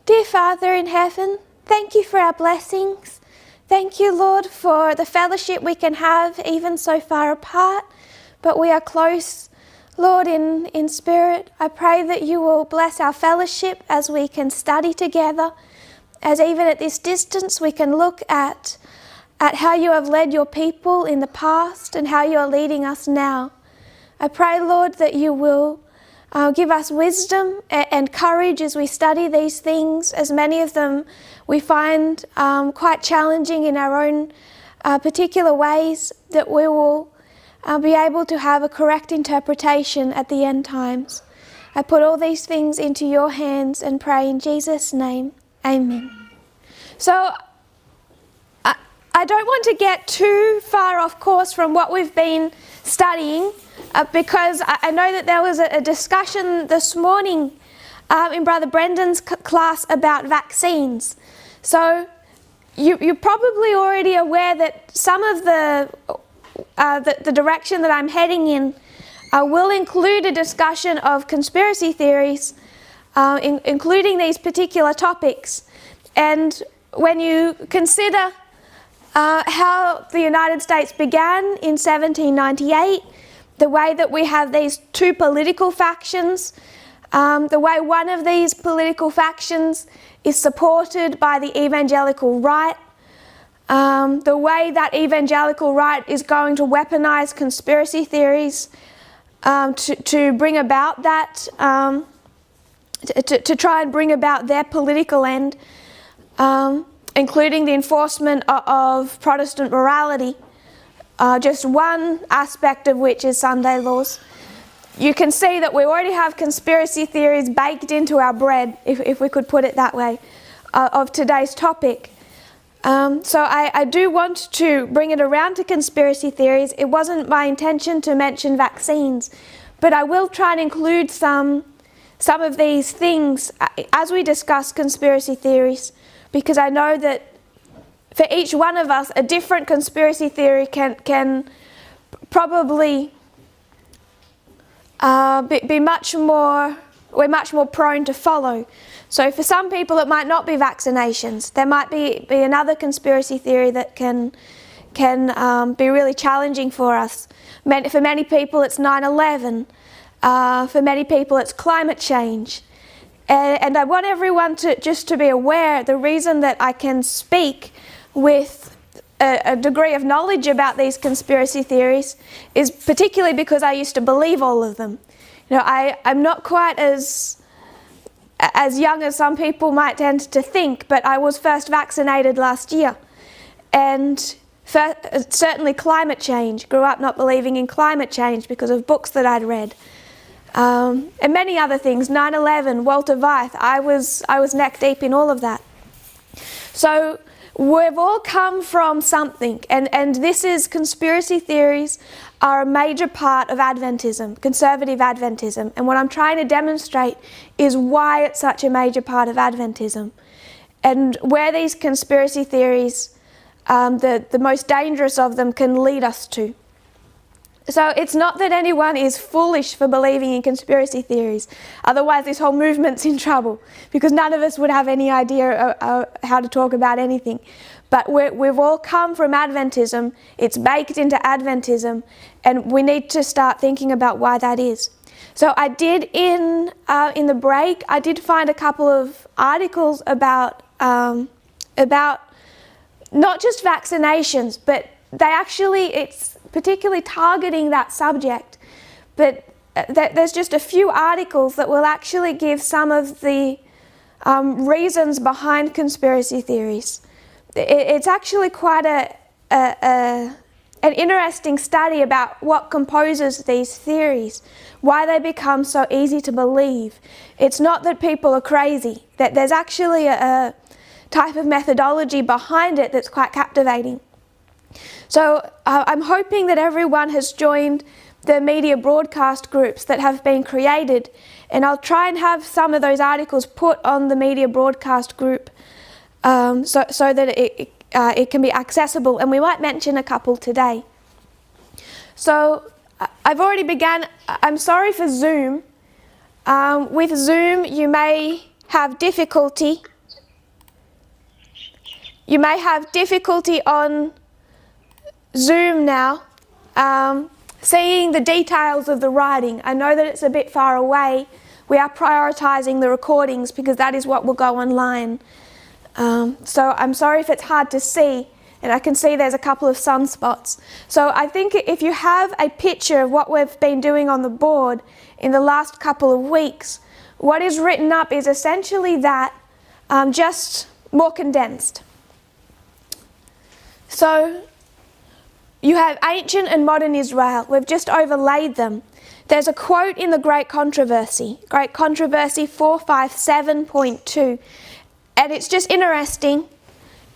Dear Father in heaven, thank you for our blessings. Thank you, Lord, for the fellowship we can have even so far apart, but we are close, Lord, in spirit. I pray that you will bless our fellowship as we can study together, as even at this distance we can look at how you have led your people in the past and how you are leading us now. I pray, Lord, that you will give us wisdom and courage as we study these things, as many of them we find quite challenging in our own particular ways, that we will be able to have a correct interpretation at the end times. I put all these things into your hands and pray in Jesus' name. Amen. So I don't want to get too far off course from what we've been studying, because I know that there was a discussion this morning in Brother Brendan's class about vaccines. So you're probably already aware that some of the direction that I'm heading in will include a discussion of conspiracy theories, including these particular topics. And when you consider how the United States began in 1798, the way that we have these two political factions, the way one of these political factions is supported by the evangelical right, the way that evangelical right is going to weaponize conspiracy theories to bring about that, to try and bring about their political end, including the enforcement of Protestant morality, just one aspect of which is Sunday laws. You can see that we already have conspiracy theories baked into our bread, if we could put it that way, of today's topic. So I do want to bring it around to conspiracy theories. It wasn't my intention to mention vaccines, but I will try and include some of these things as we discuss conspiracy theories, because I know that for each one of us, a different conspiracy theory can probably be much more, we're much more prone to follow. So for some people it might not be vaccinations. There might be another conspiracy theory that can be really challenging for us. For many people it's 9/11. For many people it's climate change. And I want everyone to be aware, the reason that I can speak with a degree of knowledge about these conspiracy theories is particularly because I used to believe all of them. You know, I'm not quite as young as some people might tend to think, but I was first vaccinated last year. And certainly climate change, grew up not believing in climate change because of books that I'd read. And many other things, 9/11, Walter Weiss, I was neck deep in all of that. So we've all come from something, and this is, conspiracy theories are a major part of Adventism, conservative Adventism, and what I'm trying to demonstrate is why it's such a major part of Adventism, and where these conspiracy theories, the most dangerous of them, can lead us to. So it's not that anyone is foolish for believing in conspiracy theories. Otherwise this whole movement's in trouble, because none of us would have any idea how to talk about anything. But we've all come from Adventism. It's baked into Adventism, and we need to start thinking about why that is. So I did in the break, I did find a couple of articles about not just vaccinations, but it's particularly targeting that subject, but there's just a few articles that will actually give some of the reasons behind conspiracy theories. It's actually quite an interesting study about what composes these theories, why they become so easy to believe. It's not that people are crazy, that there's actually a type of methodology behind it that's quite captivating. So I'm hoping that everyone has joined the media broadcast groups that have been created, and I'll try and have some of those articles put on the media broadcast group so that it can be accessible, and we might mention a couple today. So I've already began. I'm sorry for Zoom. With Zoom you may have difficulty you may have difficulty on Zoom now seeing the details of the writing. I know that it's a bit far away. We are prioritising the recordings because that is what will go online. So I'm sorry if it's hard to see, and I can see there's a couple of sunspots. So I think if you have a picture of what we've been doing on the board in the last couple of weeks, what is written up is essentially that, just more condensed. So you have ancient and modern Israel. We've just overlaid them. There's a quote in the Great Controversy 457.2, and it's just interesting.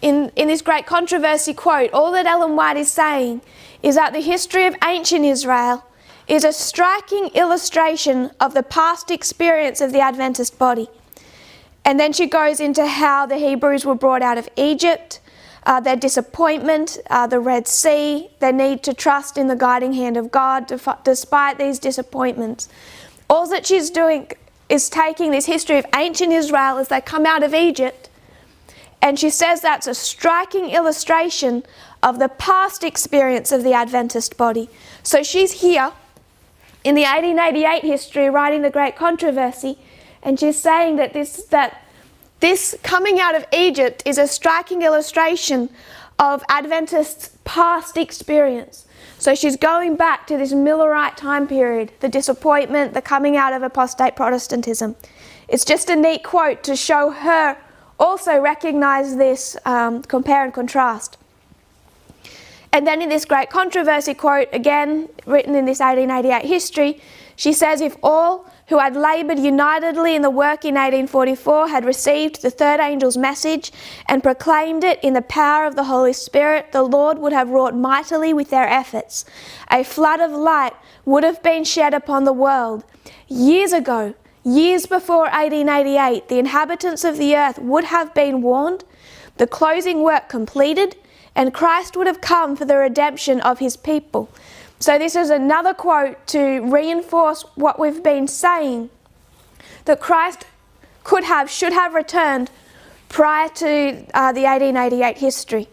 In this Great Controversy quote, all that Ellen White is saying is that the history of ancient Israel is a striking illustration of the past experience of the Adventist body. And then she goes into how the Hebrews were brought out of Egypt, their disappointment, the Red Sea, their need to trust in the guiding hand of God despite these disappointments. All that she's doing is taking this history of ancient Israel as they come out of Egypt, and she says that's a striking illustration of the past experience of the Adventist body. So she's here in the 1888 history writing the Great Controversy, and she's saying that this coming out of Egypt is a striking illustration of Adventists' past experience. So she's going back to this Millerite time period, the disappointment, the coming out of apostate Protestantism. It's just a neat quote to show her also recognise this compare and contrast. And then in this Great Controversy quote, again written in this 1888 history, she says, if all who had laboured unitedly in the work in 1844 had received the third angel's message and proclaimed it in the power of the Holy Spirit, the Lord would have wrought mightily with their efforts. A flood of light would have been shed upon the world. Years ago, years before 1888, the inhabitants of the earth would have been warned, the closing work completed, and Christ would have come for the redemption of his people. So this is another quote to reinforce what we've been saying, that Christ should have returned prior to the 1888 history.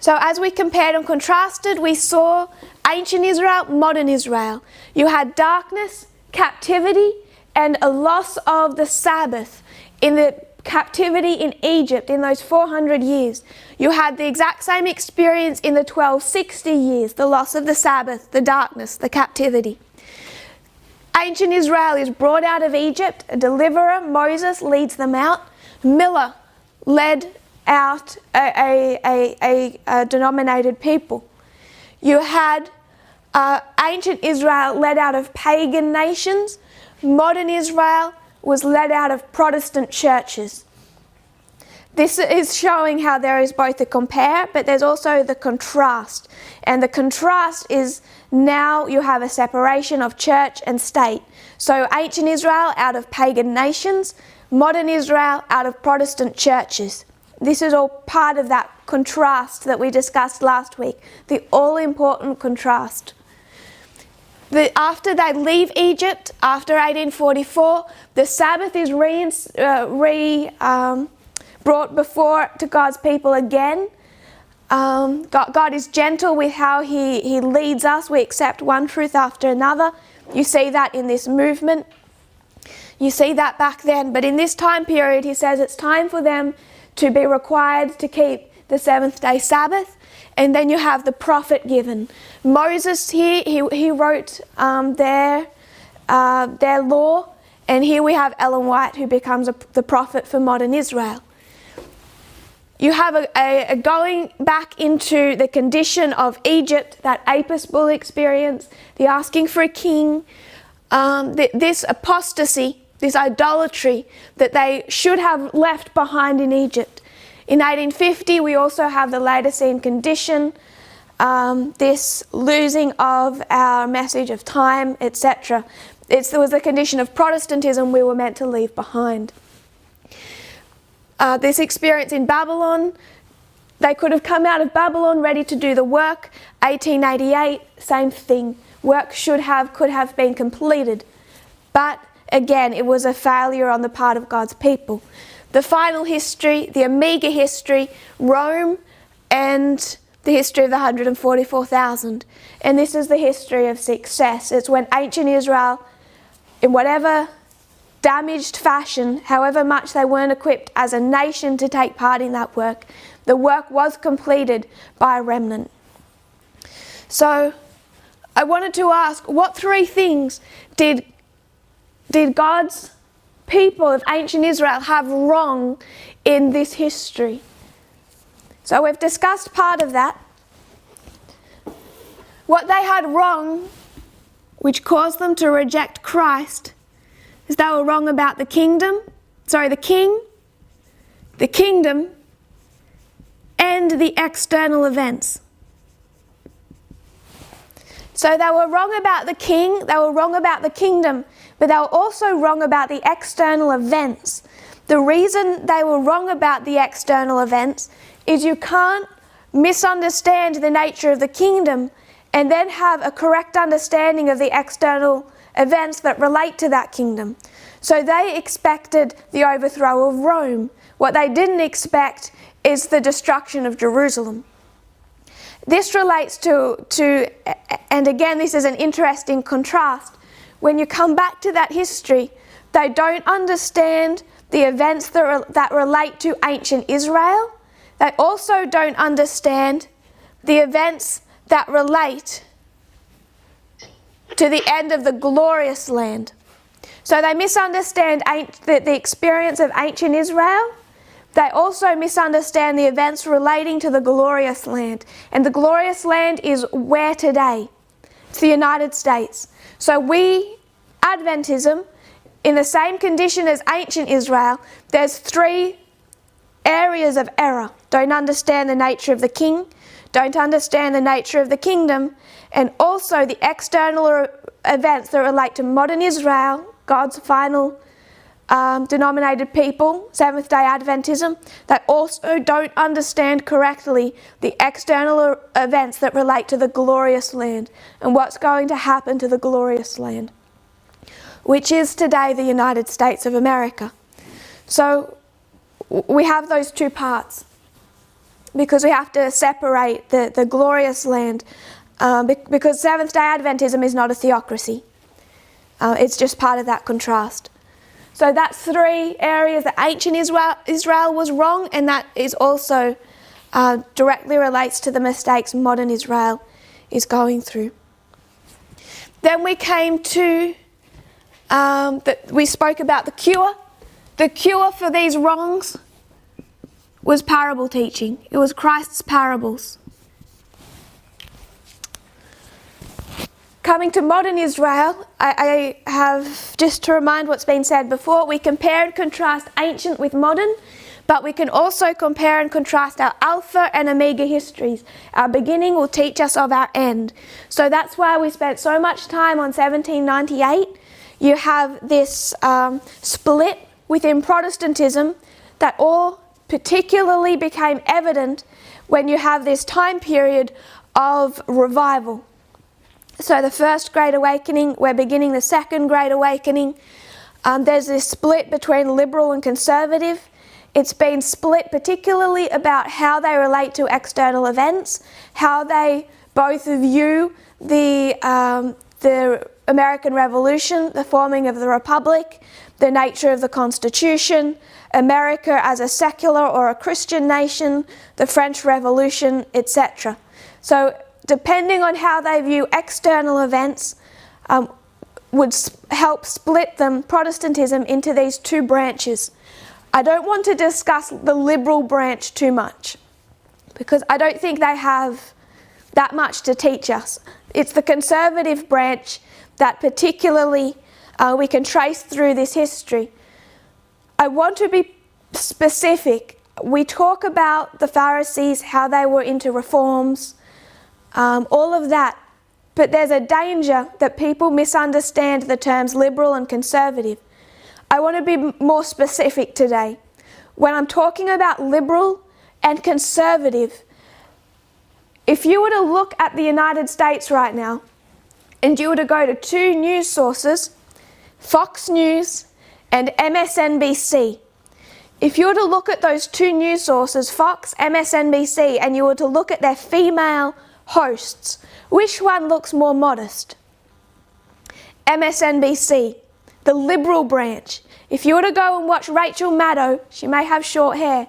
So as we compared and contrasted, we saw ancient Israel, modern Israel. You had darkness, captivity, and a loss of the Sabbath in the captivity in Egypt in those 400 years. You had the exact same experience in the 1260 years, the loss of the Sabbath, the darkness, the captivity. Ancient Israel is brought out of Egypt. A deliverer, Moses, leads them out. Miller led out a denominated people. You had ancient Israel led out of pagan nations. Modern Israel was led out of Protestant churches. This is showing how there is both a compare, but there's also the contrast. And the contrast is now you have a separation of church and state. So ancient Israel out of pagan nations, modern Israel out of Protestant churches. This is all part of that contrast that we discussed last week, the all-important contrast. After they leave Egypt, after 1844, the Sabbath is brought before to God's people again. God is gentle with how He leads us. We accept one truth after another. You see that in this movement. You see that back then. But in this time period, He says it's time for them to be required to keep the seventh-day Sabbath. And then you have the prophet given. Moses here, he wrote their law. And here we have Ellen White, who becomes the prophet for modern Israel. You have a going back into the condition of Egypt, that Apis bull experience, the asking for a king, this apostasy, this idolatry that they should have left behind in Egypt. In 1850, we also have the Laodicean condition, this losing of our message of time, etc. There was a condition of Protestantism we were meant to leave behind. This experience in Babylon, they could have come out of Babylon ready to do the work. 1888, same thing. Work could have been completed. But again, it was a failure on the part of God's people. the final history, the Omega history, Rome, and the history of the 144,000. And this is the history of success. It's when ancient Israel, in whatever damaged fashion, however much they weren't equipped as a nation to take part in that work, the work was completed by a remnant. So I wanted to ask, what three things did God's people of ancient Israel have wrong in this history? So we've discussed part of that. What they had wrong, which caused them to reject Christ, is they were wrong about the king, the kingdom, and the external events. So they were wrong about the king, they were wrong about the kingdom, but they were also wrong about the external events. The reason they were wrong about the external events is you can't misunderstand the nature of the kingdom and then have a correct understanding of the external events that relate to that kingdom. So they expected the overthrow of Rome. What they didn't expect is the destruction of Jerusalem. This relates to, and again, this is an interesting contrast. When you come back to that history, they don't understand the events that relate to ancient Israel. They also don't understand the events that relate to the end of the glorious land. So they misunderstand the experience of ancient Israel. They also misunderstand the events relating to the glorious land. And the glorious land is where today? It's the United States. So we, Adventism, in the same condition as ancient Israel, there's three areas of error. Don't understand the nature of the king, don't understand the nature of the kingdom, and also the external events that relate to modern Israel, God's final denominated people, Seventh-day Adventism. They also don't understand correctly the external events that relate to the glorious land and what's going to happen to the glorious land, which is today the United States of America. So we have those two parts because we have to separate the glorious land because Seventh-day Adventism is not a theocracy. It's just part of that contrast. So that's three areas that ancient Israel was wrong, and that is also directly relates to the mistakes modern Israel is going through. Then we came to, we spoke about the cure. The cure for these wrongs was parable teaching. It was Christ's parables. Coming to modern Israel, I have, just to remind what's been said before, we compare and contrast ancient with modern, but we can also compare and contrast our Alpha and Omega histories. Our beginning will teach us of our end. So that's why we spent so much time on 1798. You have this split within Protestantism that all particularly became evident when you have this time period of revival. So the First Great Awakening, we're beginning the Second Great Awakening. There's this split between liberal and conservative. It's been split particularly about how they relate to external events, how they both view the American Revolution, the forming of the Republic, the nature of the Constitution, America as a secular or a Christian nation, the French Revolution, etc. So depending on how they view external events, would help split them, Protestantism, into these two branches. I don't want to discuss the liberal branch too much because I don't think they have that much to teach us. It's the conservative branch that particularly we can trace through this history. I want to be specific. We talk about the Pharisees, how they were into reforms, all of that. But there's a danger that people misunderstand the terms liberal and conservative. I want to be more specific today. When I'm talking about liberal and conservative, if you were to look at the United States right now, and you were to go to two news sources, Fox News and MSNBC, if you were to look at those two news sources, Fox, MSNBC, and you were to look at their female hosts, which one looks more modest? MSNBC, the liberal branch. If you were to go and watch Rachel Maddow, she may have short hair,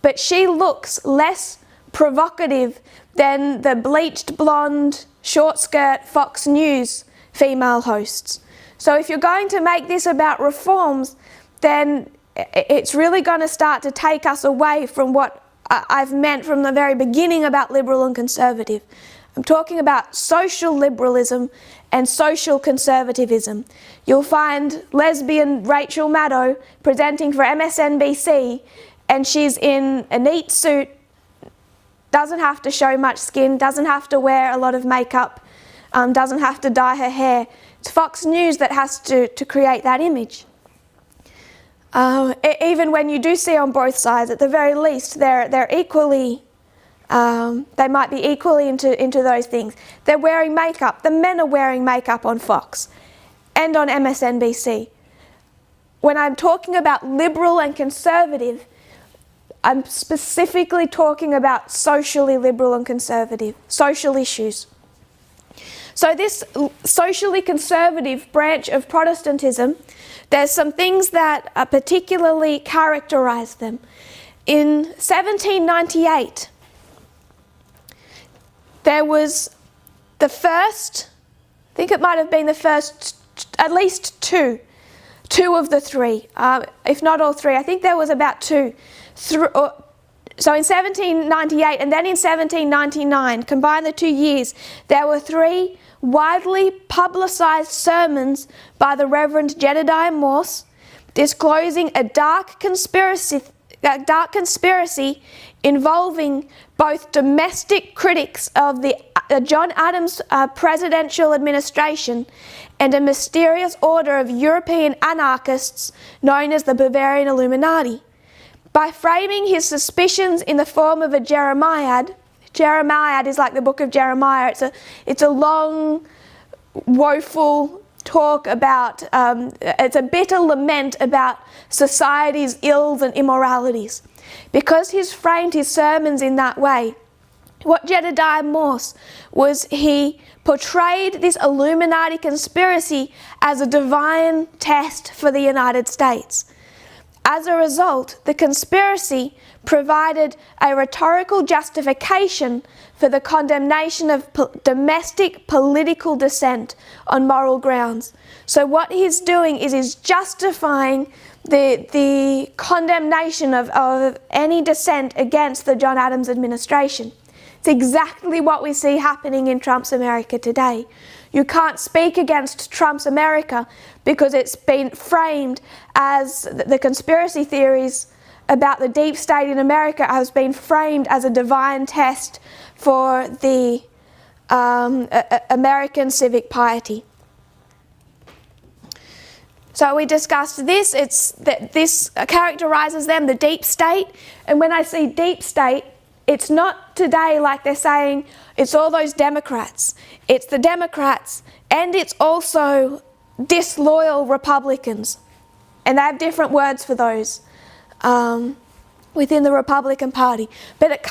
but she looks less provocative than the bleached blonde, short skirt Fox News female hosts. So if you're going to make this about reforms, then it's really going to start to take us away from what I've meant from the very beginning about liberal and conservative. I'm talking about social liberalism and social conservatism. You'll find lesbian Rachel Maddow presenting for MSNBC, and she's in a neat suit, doesn't have to show much skin, doesn't have to wear a lot of makeup, doesn't have to dye her hair. It's Fox News that has to create that image. Even when you do see on both sides, at the very least, they're equally, they might be equally into those things. They're wearing makeup. The men are wearing makeup on Fox and on MSNBC. When I'm talking about liberal and conservative, I'm specifically talking about socially liberal and conservative, social issues. So this socially conservative branch of Protestantism, there's some things that particularly characterize them. In 1798, there was the first, I think it might have been the first, at least two of the three, if not all three. I think there was about two. So in 1798 and then in 1799, combine the 2 years, there were three widely publicised sermons by the Reverend Jedediah Morse disclosing a dark conspiracy involving both domestic critics of the John Adams presidential administration and a mysterious order of European anarchists known as the Bavarian Illuminati. By framing his suspicions in the form of a Jeremiad is like the book of Jeremiah. It's a long, woeful talk about, it's a bitter lament about society's ills and immoralities. Because he's framed his sermons in that way, what Jedediah Morse was, he portrayed this Illuminati conspiracy as a divine test for the United States. As a result, the conspiracy provided a rhetorical justification for the condemnation of domestic political dissent on moral grounds. So what he's doing is he's justifying the condemnation of any dissent against the John Adams administration. It's exactly what we see happening in Trump's America today. You can't speak against Trump's America because it's been framed as the conspiracy theories about the deep state in America has been framed as a divine test for the American civic piety. So we discussed this. This characterizes them, the deep state. And when I say deep state, it's not today like they're saying it's all those Democrats. It's the Democrats, and it's also disloyal Republicans. And they have different words for those within the Republican Party. But it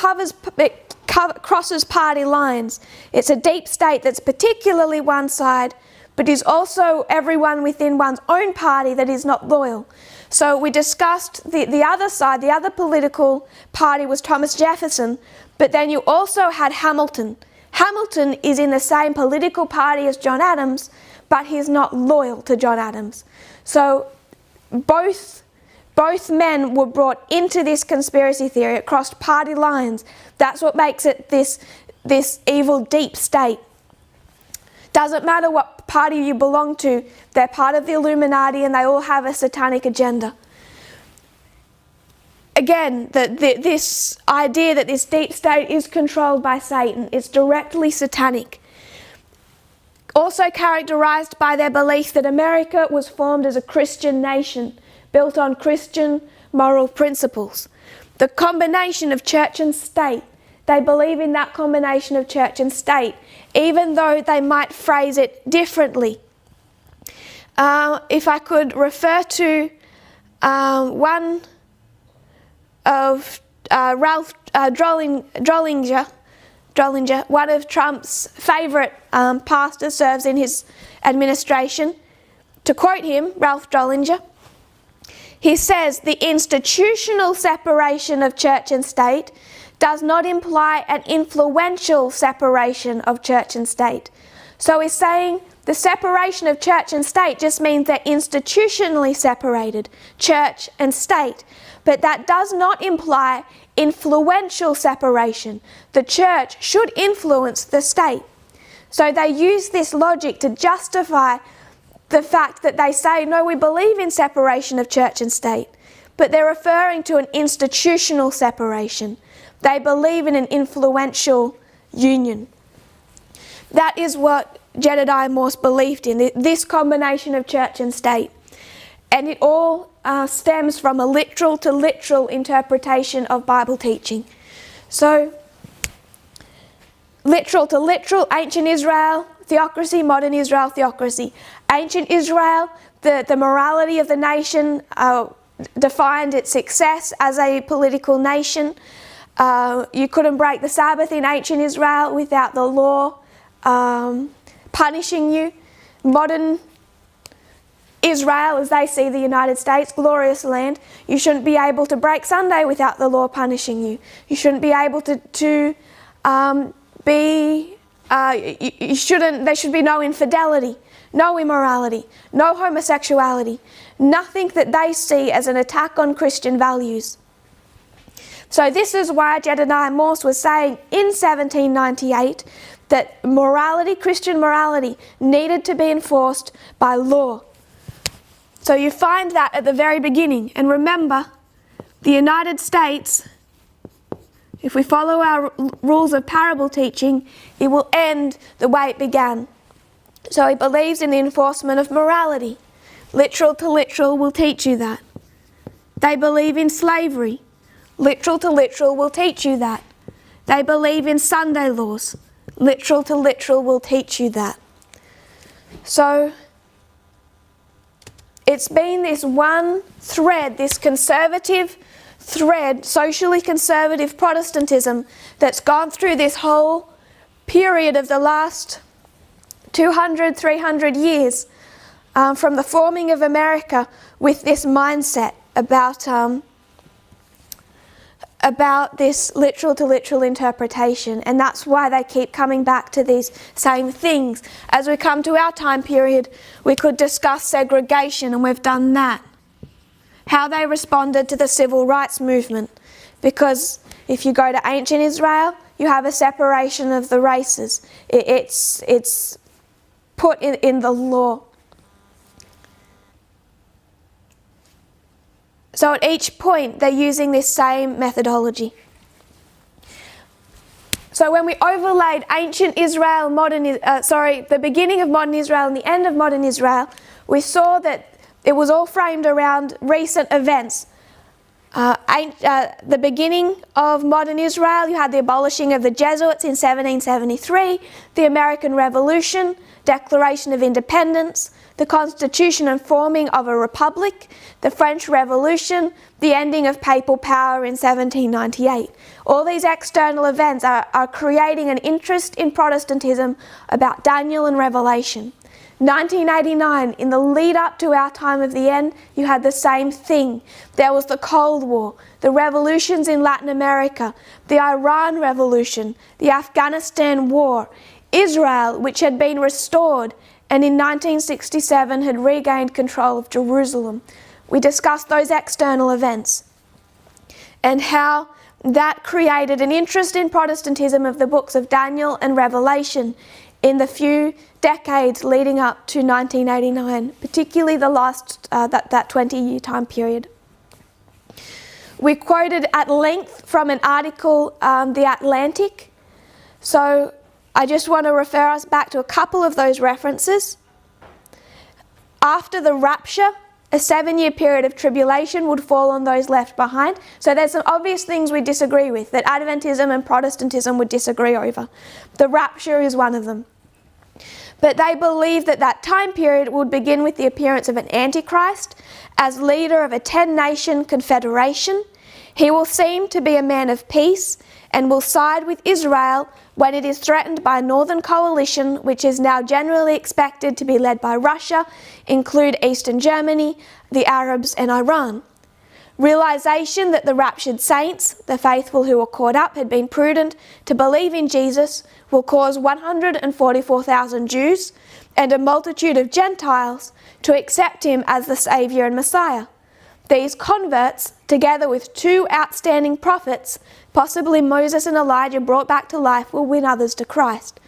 crosses party lines. It's a deep state that's particularly one side, but is also everyone within one's own party that is not loyal. So we discussed the other side, the other political party was Thomas Jefferson, but then you also had Hamilton. Hamilton is in the same political party as John Adams, but he's not loyal to John Adams. So both men were brought into this conspiracy theory. It crossed party lines. That's what makes it this evil deep state. Doesn't matter what party you belong to, they're part of the Illuminati and they all have a satanic agenda. Again, this idea that this deep state is controlled by Satan is directly satanic. Also characterized by their belief that America was formed as a Christian nation, built on Christian moral principles. The combination of church and state, they believe in that combination of church and state, even though they might phrase it differently. If I could refer to one Ralph Drollinger, one of Trump's favourite pastors, serves in his administration. To quote him, Ralph Drollinger, he says, "The institutional separation of church and state does not imply an influential separation of church and state." So he's saying the separation of church and state just means they're institutionally separated, church and state. But that does not imply influential separation. The church should influence the state. So they use this logic to justify the fact that they say, no, we believe in separation of church and state, but they're referring to an institutional separation. They believe in an influential union. That is what Jedediah Morse believed in, this combination of church and state. And it all stems from a literal to literal interpretation of Bible teaching. So, literal to literal, ancient Israel, theocracy, modern Israel, theocracy. Ancient Israel, the morality of the nation defined its success as a political nation. You couldn't break the Sabbath in ancient Israel without the law punishing you. Modern Israel, as they see the United States, glorious land, you shouldn't be able to break Sunday without the law punishing you. You shouldn't be able there should be no infidelity, no immorality, no homosexuality, nothing that they see as an attack on Christian values. So this is why Jedediah Morse was saying in 1798 that morality, Christian morality, needed to be enforced by law. So you find that at the very beginning. And remember, the United States, if we follow our rules of parable teaching, it will end the way it began. So he believes in the enforcement of morality. Literal to literal will teach you that. They believe in slavery. Literal to literal will teach you that. They believe in Sunday laws. Literal to literal will teach you that. So it's been this one thread, this conservative thread, socially conservative Protestantism that's gone through this whole period of the last 200, 300 years from the forming of America with this mindset about this literal to literal interpretation, and that's why they keep coming back to these same things. As we come to our time period, we could discuss segregation, and we've done that. How they responded to the civil rights movement, because if you go to ancient Israel, you have a separation of the races. It's put in the law. So at each point, they're using this same methodology. So when we overlaid ancient Israel, the beginning of modern Israel and the end of modern Israel, we saw that it was all framed around recent events. The beginning of modern Israel, you had the abolishing of the Jesuits in 1773, the American Revolution, Declaration of Independence, the Constitution and forming of a republic, the French Revolution, the ending of papal power in 1798. All these external events are creating an interest in Protestantism about Daniel and Revelation. 1989, in the lead up to our time of the end, you had the same thing. There was the Cold War, the revolutions in Latin America, the Iran Revolution, the Afghanistan War, Israel, which had been restored, and in 1967 had regained control of Jerusalem. We discussed those external events and how that created an interest in Protestantism of the books of Daniel and Revelation in the few decades leading up to 1989, particularly the last, that 20-year time period. We quoted at length from an article, The Atlantic. So I just want to refer us back to a couple of those references. After the rapture, a 7-year period of tribulation would fall on those left behind. So there's some obvious things we disagree with, that Adventism and Protestantism would disagree over. The rapture is one of them. But they believe that that time period would begin with the appearance of an Antichrist as leader of a 10-nation confederation. He will seem to be a man of peace and will side with Israel when it is threatened by a northern coalition, which is now generally expected to be led by Russia, include Eastern Germany, the Arabs and Iran. Realization that the raptured saints, the faithful who were caught up, had been prudent to believe in Jesus will cause 144,000 Jews and a multitude of Gentiles to accept him as the Saviour and Messiah. These converts, together with two outstanding prophets, possibly Moses and Elijah brought back to life, will win others to Christ.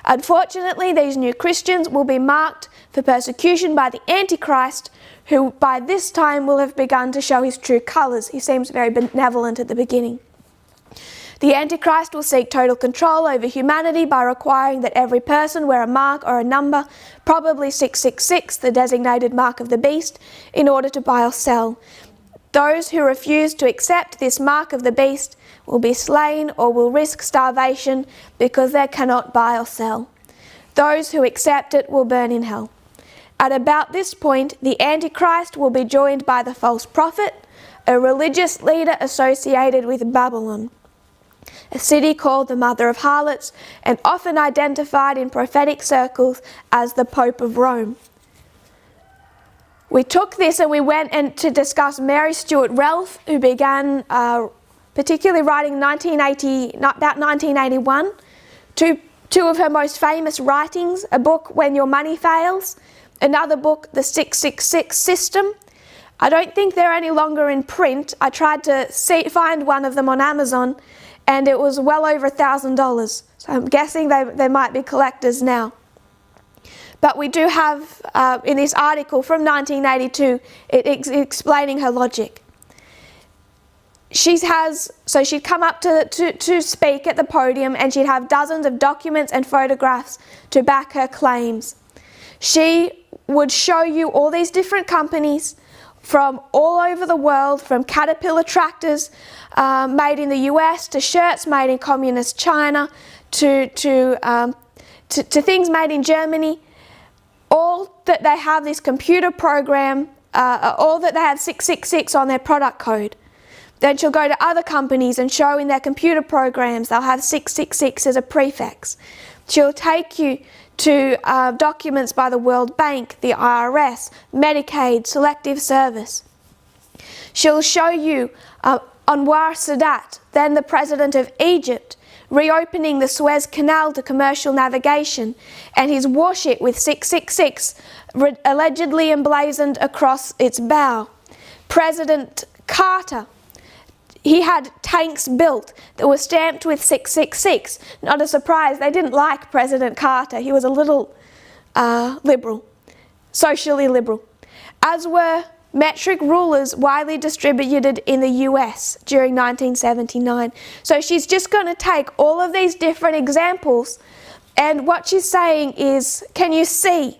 Unfortunately, these new Christians will be marked for persecution by the Antichrist, who by this time will have begun to show his true colours. He seems very benevolent at the beginning. The Antichrist will seek total control over humanity by requiring that every person wear a mark or a number, probably 666, the designated mark of the beast, in order to buy or sell. Those who refuse to accept this mark of the beast will be slain or will risk starvation because they cannot buy or sell. Those who accept it will burn in hell. At about this point, the Antichrist will be joined by the false prophet, a religious leader associated with Babylon, a city called the Mother of Harlots and often identified in prophetic circles as the Pope of Rome. We took this and we went to discuss Mary Stuart Ralph, who began particularly writing about 1981. Two of her most famous writings, a book, When Your Money Fails, another book, The 666 System. I don't think they're any longer in print. I tried to find one of them on Amazon, and it was well over $1,000. So I'm guessing they might be collectors now. But we do have, in this article from 1982, explaining her logic. She'd come up to speak at the podium, and she'd have dozens of documents and photographs to back her claims. She would show you all these different companies from all over the world, from Caterpillar tractors made in the US to shirts made in communist China to things made in Germany. All that they have this computer program, all that they have 666 on their product code. Then she'll go to other companies and show in their computer programs they'll have 666 as a prefix. She'll take you to documents by the World Bank, the IRS, Medicaid, Selective Service. She'll show you Anwar Sadat, then the President of Egypt, reopening the Suez Canal to commercial navigation, and his warship with 666 allegedly emblazoned across its bow. President Carter, he had tanks built that were stamped with 666. Not a surprise, they didn't like President Carter. He was a little liberal, socially liberal. As were metric rulers widely distributed in the US during 1979. So she's just going to take all of these different examples, and what she's saying is, can you see?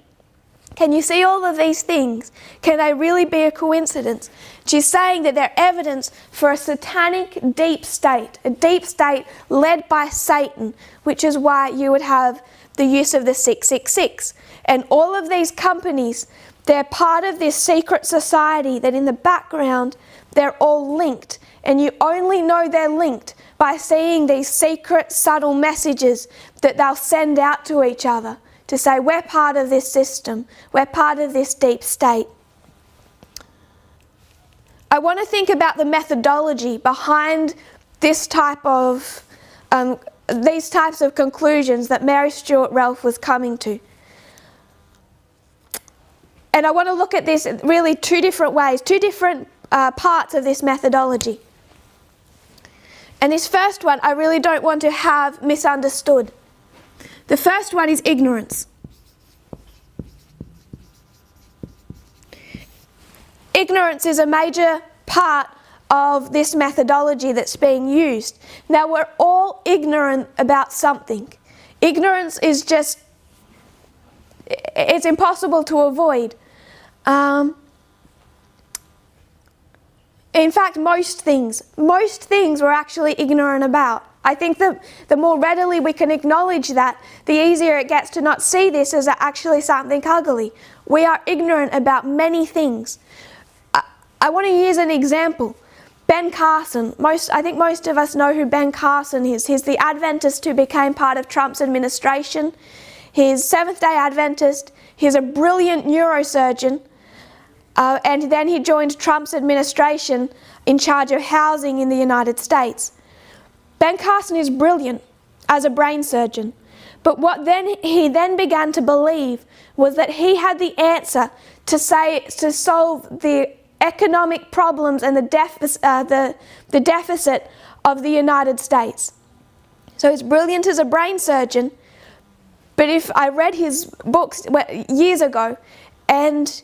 Can you see all of these things? Can they really be a coincidence? She's saying that they're evidence for a satanic deep state, a deep state led by Satan, which is why you would have the use of the 666. And all of these companies, they're part of this secret society that in the background, they're all linked. And you only know they're linked by seeing these secret, subtle messages that they'll send out to each other to say, we're part of this system, we're part of this deep state. I want to think about the methodology behind this type of, these types of conclusions that Mary Stuart Ralph was coming to. And I want to look at this really two different ways, two different parts of this methodology. And this first one I really don't want to have misunderstood. The first one is ignorance. Ignorance is a major part of this methodology that's being used. Now, we're all ignorant about something. Ignorance is just, it's impossible to avoid. In fact, most things we're actually ignorant about. I think that the more readily we can acknowledge that, the easier it gets to not see this as actually something ugly. We are ignorant about many things. I want to use an example. Ben Carson, I think most of us know who Ben Carson is. He's the Adventist who became part of Trump's administration. He's Seventh-day Adventist. He's a brilliant neurosurgeon. And then he joined Trump's administration in charge of housing in the United States. Ben Carson is brilliant as a brain surgeon. But what he then began to believe was that he had the answer to solve the economic problems and the deficit of the United States. So he's brilliant as a brain surgeon, but if I read his books years ago, and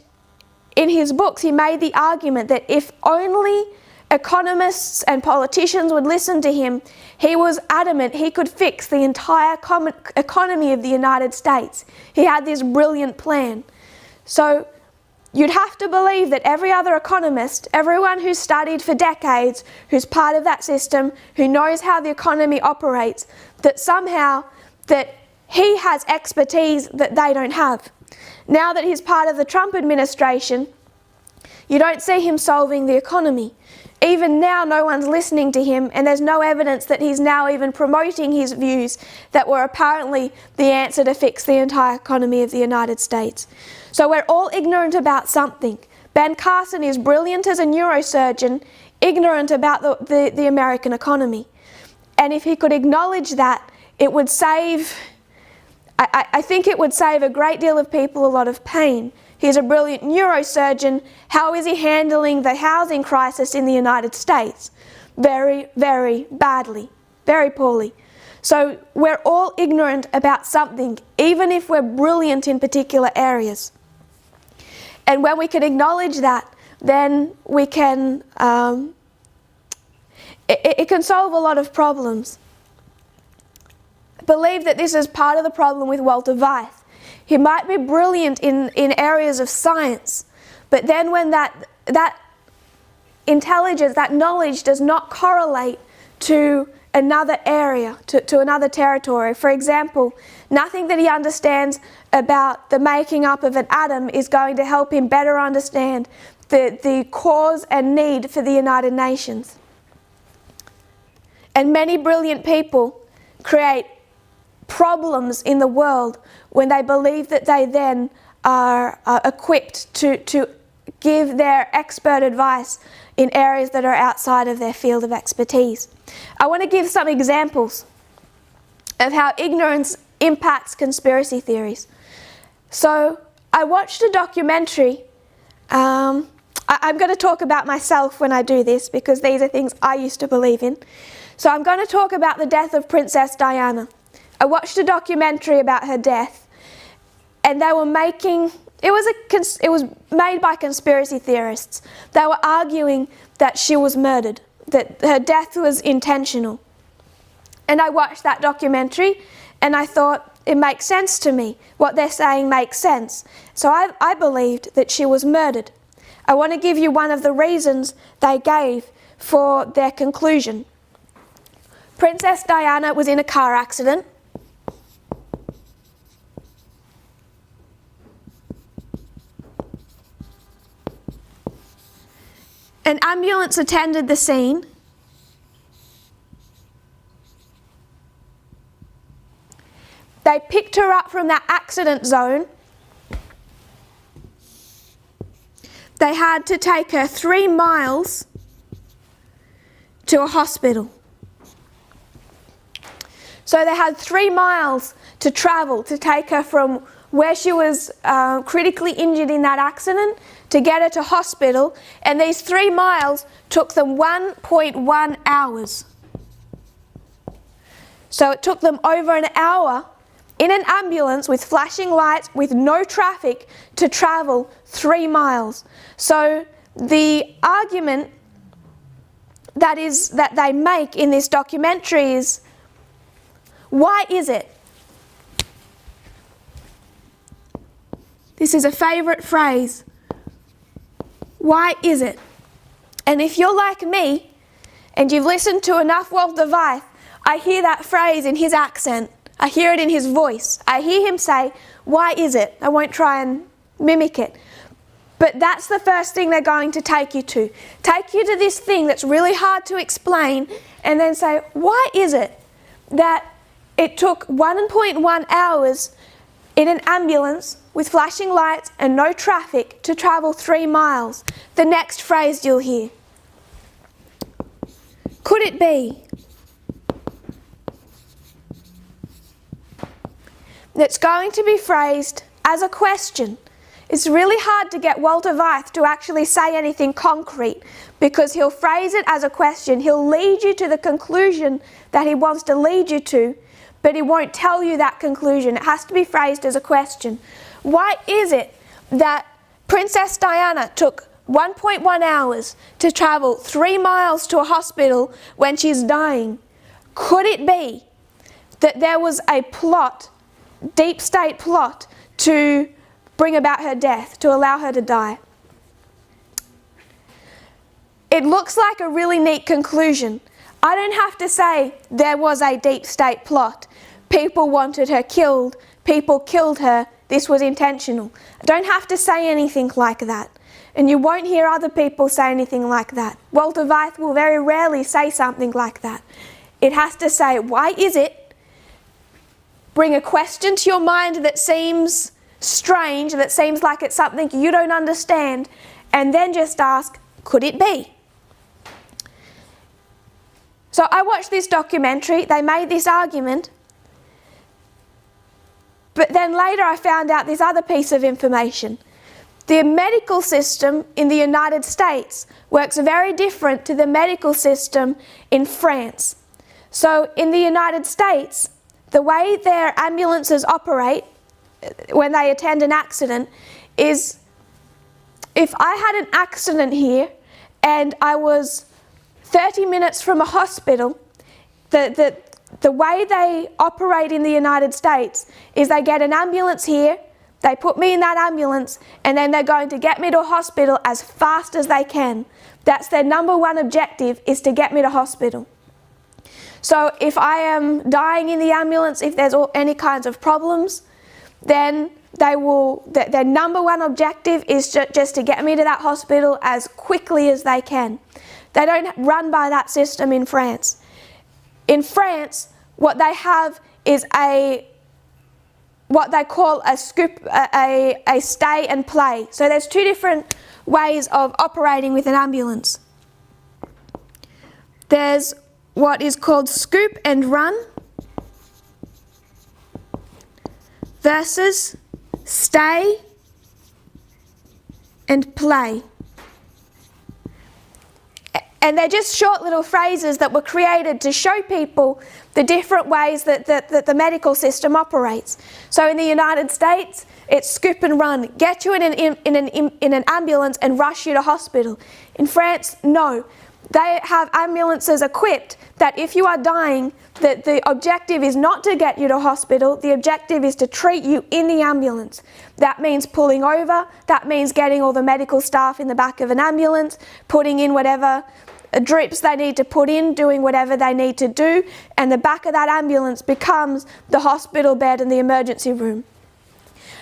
in his books he made the argument that if only economists and politicians would listen to him, he was adamant he could fix the entire economy of the United States. He had this brilliant plan. So you'd have to believe that every other economist, everyone who's studied for decades, who's part of that system, who knows how the economy operates, that somehow that he has expertise that they don't have. Now that he's part of the Trump administration, you don't see him solving the economy. Even now, no one's listening to him, and there's no evidence that he's now even promoting his views that were apparently the answer to fix the entire economy of the United States. So we're all ignorant about something. Ben Carson is brilliant as a neurosurgeon, ignorant about the American economy. And if he could acknowledge that, it would save, I think it would save a great deal of people a lot of pain. He's a brilliant neurosurgeon. How is he handling the housing crisis in the United States? Very, very badly, very poorly. So we're all ignorant about something, even if we're brilliant in particular areas. And when we can acknowledge that, then we can, it can solve a lot of problems. I believe that this is part of the problem with Walter Weiss. He might be brilliant in areas of science, but then when that intelligence, that knowledge does not correlate to another area, to another territory. For example, nothing that he understands about the making up of an atom is going to help him better understand the cause and need for the United Nations. And many brilliant people create problems in the world when they believe that they then are equipped to give their expert advice in areas that are outside of their field of expertise. I want to give some examples of how ignorance impacts conspiracy theories. So I watched a documentary. I'm going to talk about myself when I do this because these are things I used to believe in. So I'm going to talk about the death of Princess Diana. I watched a documentary about her death, and they were making, it was made by conspiracy theorists. They were arguing that she was murdered, that her death was intentional. And I watched that documentary and I thought, it makes sense to me. What they're saying makes sense. So I believed that she was murdered. I want to give you one of the reasons they gave for their conclusion. Princess Diana was in a car accident. An ambulance attended the scene. They picked her up from that accident zone. They had to take her 3 miles to a hospital. So they had 3 miles to travel to take her from where she was critically injured in that accident to get her to hospital, and these 3 miles took them 1.1 hours. So it took them over an hour in an ambulance with flashing lights, with no traffic, to travel 3 miles. So the argument that they make in this documentary is, why is it? This is a favourite phrase. Why is it? And if you're like me, and you've listened to enough Walter Weiss, I hear that phrase in his accent. I hear it in his voice. I hear him say, why is it? I won't try and mimic it. But that's the first thing they're going to take you to. Take you to this thing that's really hard to explain and then say, why is it that it took 1.1 hours in an ambulance with flashing lights and no traffic to travel 3 miles? The next phrase you'll hear. Could it be that's going to be phrased as a question? It's really hard to get Walter Weiss to actually say anything concrete because he'll phrase it as a question. He'll lead you to the conclusion that he wants to lead you to, but he won't tell you that conclusion. It has to be phrased as a question. Why is it that Princess Diana took 1.1 hours to travel 3 miles to a hospital when she's dying? Could it be that there was a plot, deep state plot, to bring about her death, to allow her to die? It looks like a really neat conclusion. I don't have to say there was a deep state plot. People wanted her killed. People killed her. This was intentional. I don't have to say anything like that. And you won't hear other people say anything like that. Walter Weiss will very rarely say something like that. It has to say, why is it? Bring a question to your mind that seems strange, that seems like it's something you don't understand, and then just ask, could it be? So I watched this documentary. They made this argument. But then later I found out this other piece of information. The medical system in the United States works very different to the medical system in France. So in the United States, the way their ambulances operate when they attend an accident is, if I had an accident here and I was 30 minutes from a hospital, the way they operate in the United States is they get an ambulance here, they put me in that ambulance, and then they're going to get me to a hospital as fast as they can. That's their number one objective, is to get me to hospital. So if I am dying in the ambulance, if there's any kinds of problems, then their number one objective is just to get me to that hospital as quickly as they can. They don't run by that system in France. In France, what they have is what they call a stay and play. So there's 2 different ways of operating with an ambulance. There's what is called scoop and run versus stay and play. And they're just short little phrases that were created to show people the different ways that the medical system operates. So in the United States, it's scoop and run. Get you in an ambulance and rush you to hospital. In France, no. They have ambulances equipped that if you are dying, the objective is not to get you to hospital. The objective is to treat you in the ambulance. That means pulling over. That means getting all the medical staff in the back of an ambulance, putting in whatever drips they need to put in, doing whatever they need to do, and the back of that ambulance becomes the hospital bed and the emergency room.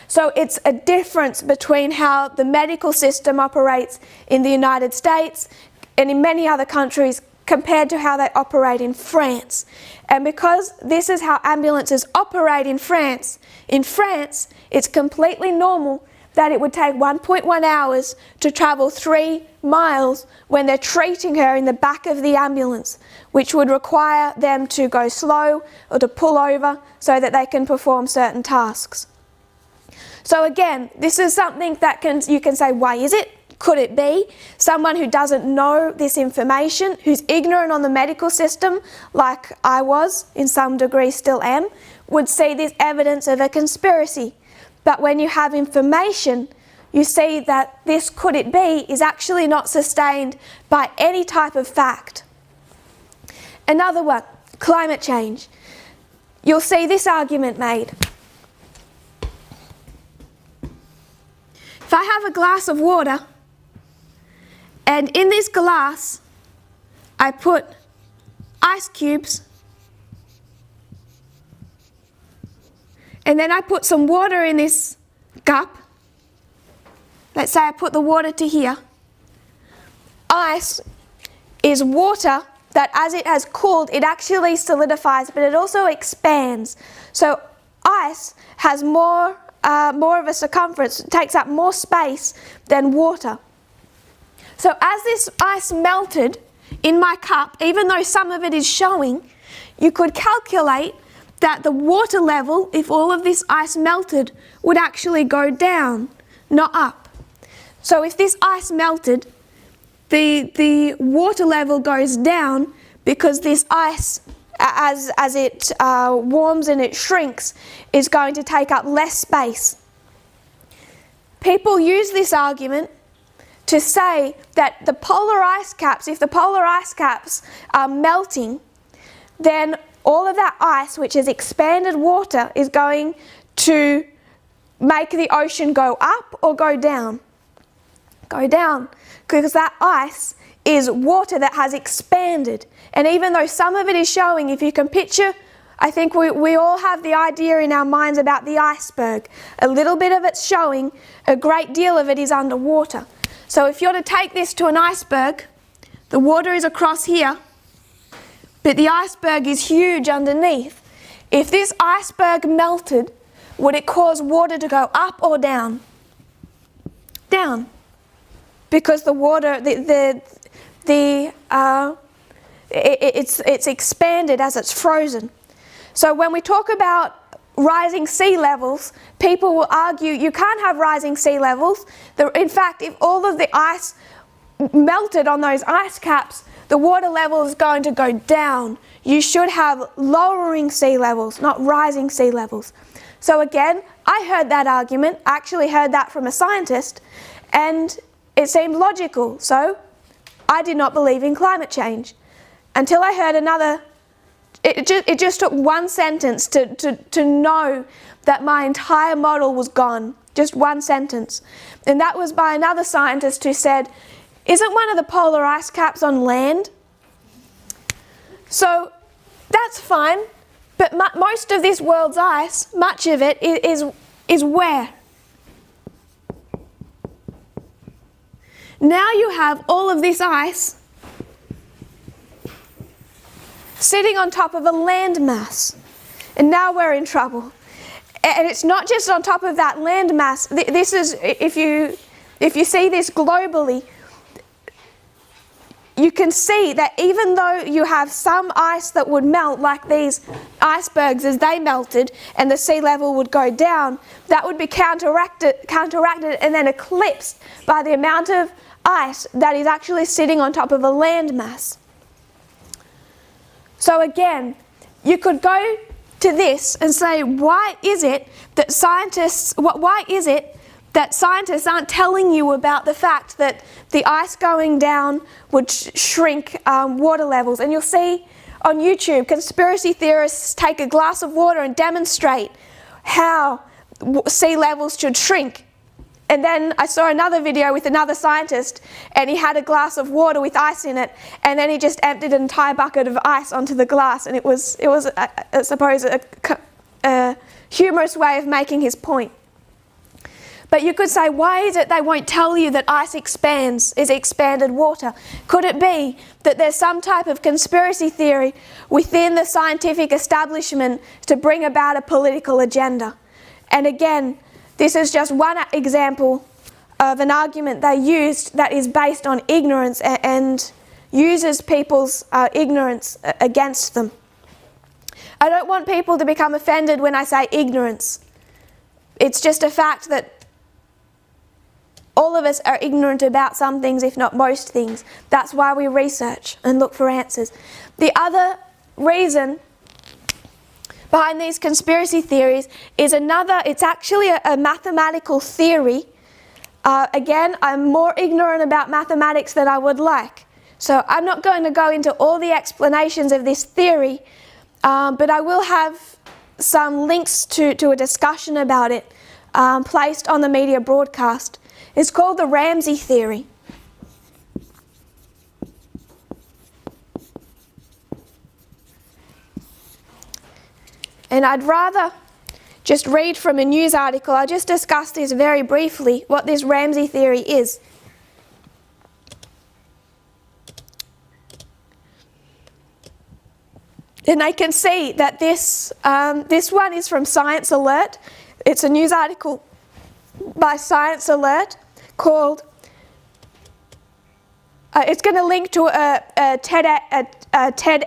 So it's a difference between how the medical system operates in the United States and in many other countries compared to how they operate in France. And because this is how ambulances operate in France, it's completely normal that it would take 1.1 hours to travel 3 miles when they're treating her in the back of the ambulance, which would require them to go slow or to pull over so that they can perform certain tasks. So again, this is something that you can say, why is it? Could it be? Someone who doesn't know this information, who's ignorant on the medical system, like I was, in some degree still am, would see this evidence of a conspiracy. But when you have information, you see that this could it be is actually not sustained by any type of fact. Another one, climate change. You'll see this argument made. If I have a glass of water, and in this glass I put ice cubes, and then I put some water in this cup, let's say I put the water to here, ice is water that as it has cooled, it actually solidifies, but it also expands. So ice has more of a circumference, it takes up more space than water. So as this ice melted in my cup, even though some of it is showing, you could calculate that the water level, if all of this ice melted, would actually go down, not up. So if this ice melted, the water level goes down because this ice, as it warms and it shrinks, is going to take up less space. People use this argument to say that the polar ice caps, if the polar ice caps are melting, then all of that ice, which is expanded water, is going to make the ocean go up or go down. Go down, because that ice is water that has expanded. And even though some of it is showing, if you can picture, I think we all have the idea in our minds about the iceberg. A little bit of it's showing, a great deal of it is underwater. So if you're to take this to an iceberg, the water is across here, but the iceberg is huge underneath. If this iceberg melted, would it cause water to go up or down? Down. Because the water, it's expanded as it's frozen. So when we talk about rising sea levels, people will argue you can't have rising sea levels. In fact, if all of the ice melted on those ice caps, the water level is going to go down. You should have lowering sea levels, not rising sea levels. So again, I heard that argument, I actually heard that from a scientist, and it seemed logical. So I did not believe in climate change until I heard another. It just took one sentence to know that my entire model was gone. Just one sentence. And that was by another scientist who said, isn't one of the polar ice caps on land? So that's fine, but most of this world's ice, much of it, is where? Now you have all of this ice sitting on top of a landmass, and now we're in trouble. And it's not just on top of that landmass. This is, if you see this globally, you can see that even though you have some ice that would melt, like these icebergs as they melted, and the sea level would go down, that would be counteracted and then eclipsed by the amount of ice that is actually sitting on top of a landmass. So again, you could go to this and say, why is it that scientists aren't telling you about the fact that the ice going down would shrink water levels? And you'll see on YouTube, conspiracy theorists take a glass of water and demonstrate how sea levels should shrink. And then I saw another video with another scientist, and he had a glass of water with ice in it, and then he just emptied an entire bucket of ice onto the glass, and it was I suppose a humorous way of making his point. But you could say, why is it they won't tell you that ice expands, is expanded water? Could it be that there's some type of conspiracy theory within the scientific establishment to bring about a political agenda? And again, this is just one example of an argument they used that is based on ignorance and uses people's ignorance against them. I don't want people to become offended when I say ignorance. It's just a fact that all of us are ignorant about some things, if not most things. That's why we research and look for answers. The other reason behind these conspiracy theories is it's actually a mathematical theory. Again, I'm more ignorant about mathematics than I would like. So I'm not going to go into all the explanations of this theory, but I will have some links to a discussion about it placed on the media broadcast. It's called the Ramsey theory. And I'd rather just read from a news article. I'll just discuss this very briefly, what this Ramsey theory is. And I can see that this one is from Science Alert. It's a news article by Science Alert called, it's going to link to a TED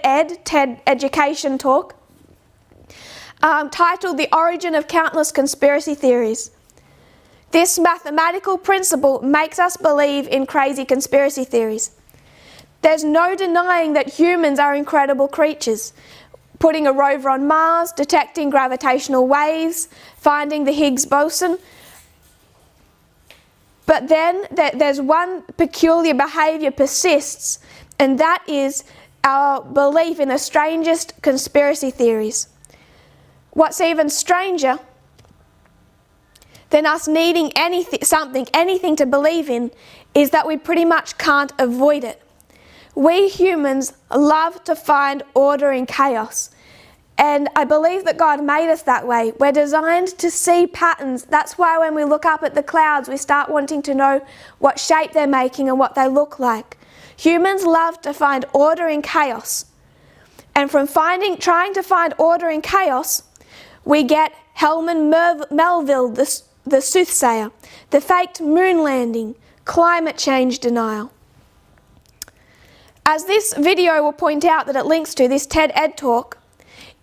education talk titled The Origin of Countless Conspiracy Theories. This mathematical principle makes us believe in crazy conspiracy theories. There's no denying that humans are incredible creatures. Putting a rover on Mars, detecting gravitational waves, finding the Higgs boson. But then there's one peculiar behaviour persists, and that is our belief in the strangest conspiracy theories. What's even stranger than us needing anything to believe in is that we pretty much can't avoid it. We humans love to find order in chaos. And I believe that God made us that way. We're designed to see patterns. That's why when we look up at the clouds, we start wanting to know what shape they're making and what they look like. Humans love to find order in chaos. And from trying to find order in chaos, we get Herman Melville, the soothsayer, the faked moon landing, climate change denial. As this video will point out that it links to, this TED Ed talk,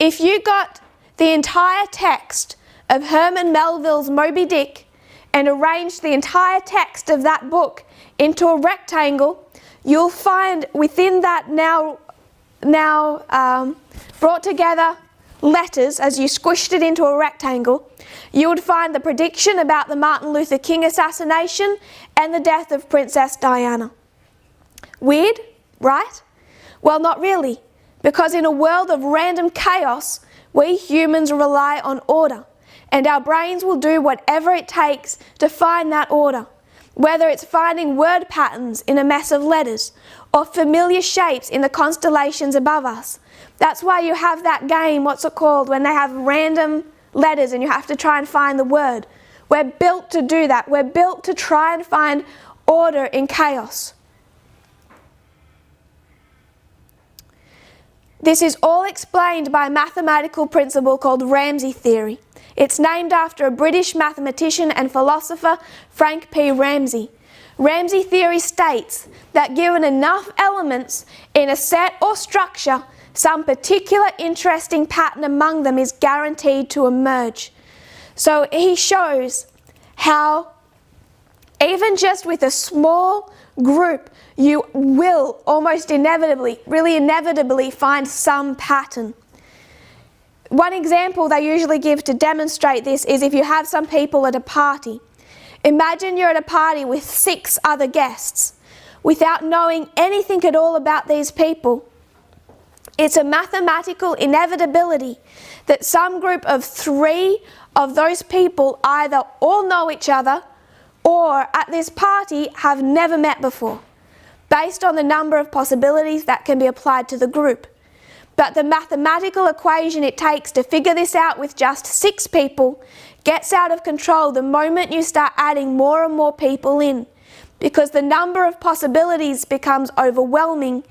if you got the entire text of Herman Melville's Moby Dick and arranged the entire text of that book into a rectangle, you'll find within that now brought together letters, as you squished it into a rectangle, you would find the prediction about the Martin Luther King assassination and the death of Princess Diana. Weird? Right? Well, not really, because in a world of random chaos, we humans rely on order, and our brains will do whatever it takes to find that order, whether it's finding word patterns in a mess of letters or familiar shapes in the constellations above us. That's why you have that game, what's it called, when they have random letters and you have to try and find the word. We're built to do that. We're built to try and find order in chaos. This is all explained by a mathematical principle called Ramsey theory. It's named after a British mathematician and philosopher, Frank P. Ramsey. Ramsey theory states that given enough elements in a set or structure, some particular interesting pattern among them is guaranteed to emerge. So he shows how even just with a small group, you will almost inevitably find some pattern. One example they usually give to demonstrate this is if you have some people at a party. Imagine you're at a party with 6 other guests without knowing anything at all about these people. It's a mathematical inevitability that some group of 3 of those people either all know each other or at this party have never met before, based on the number of possibilities that can be applied to the group. But the mathematical equation it takes to figure this out with just 6 people gets out of control the moment you start adding more and more people in, because the number of possibilities becomes overwhelming,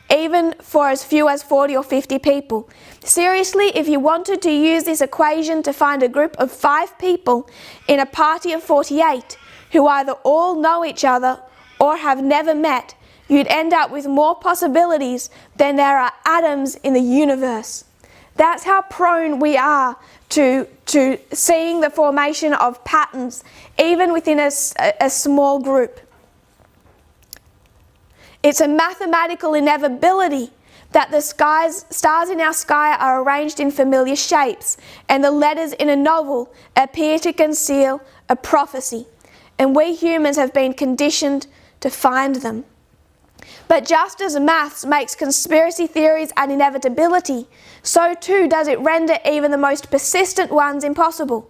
even for as few as 40 or 50 people. Seriously, if you wanted to use this equation to find a group of 5 people in a party of 48 who either all know each other or have never met, you'd end up with more possibilities than there are atoms in the universe. That's how prone we are to seeing the formation of patterns, even within a small group. It's a mathematical inevitability that the stars in our sky are arranged in familiar shapes, and the letters in a novel appear to conceal a prophecy, and we humans have been conditioned to find them. But just as maths makes conspiracy theories an inevitability, so too does it render even the most persistent ones impossible.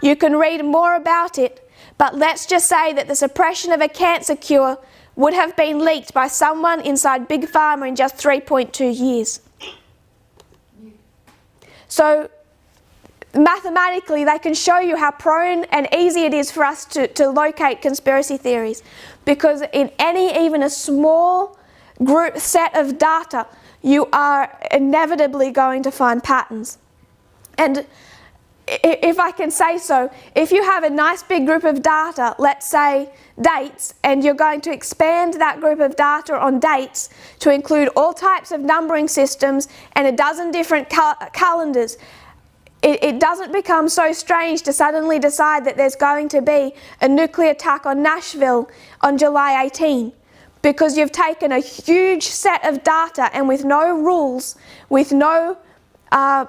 You can read more about it, but let's just say that the suppression of a cancer cure would have been leaked by someone inside Big Pharma in just 3.2 years. So mathematically, they can show you how prone and easy it is for us to locate conspiracy theories, because in even a small group set of data, you are inevitably going to find patterns. And if I can say so, if you have a nice big group of data, let's say dates, and you're going to expand that group of data on dates to include all types of numbering systems and a dozen different calendars, it doesn't become so strange to suddenly decide that there's going to be a nuclear attack on Nashville on July 18, because you've taken a huge set of data and with no rules, with no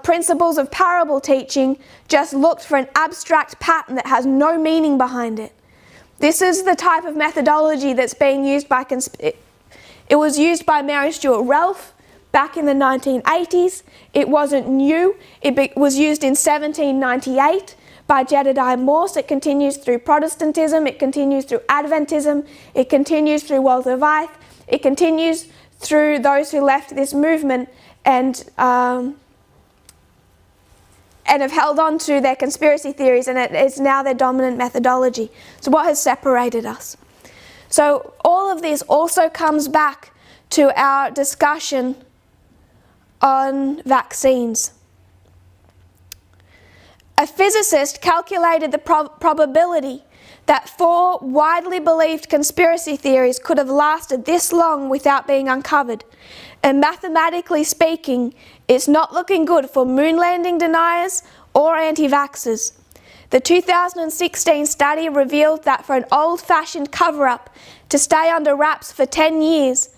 principles of parable teaching, just looked for an abstract pattern that has no meaning behind it. This is the type of methodology that's being used by it was used by Mary Stuart Ralph back in the 1980s. It wasn't new. It was used in 1798 by Jedediah Morse. It continues through Protestantism. It continues through Adventism. It continues through Walter Weiss. It continues through those who left this movement and have held on to their conspiracy theories, and it's now their dominant methodology. So what has separated us? So all of this also comes back to our discussion on vaccines. A physicist calculated the probability that 4 widely believed conspiracy theories could have lasted this long without being uncovered. And mathematically speaking, it's not looking good for moon landing deniers or anti-vaxxers. The 2016 study revealed that for an old-fashioned cover-up to stay under wraps for 10 years,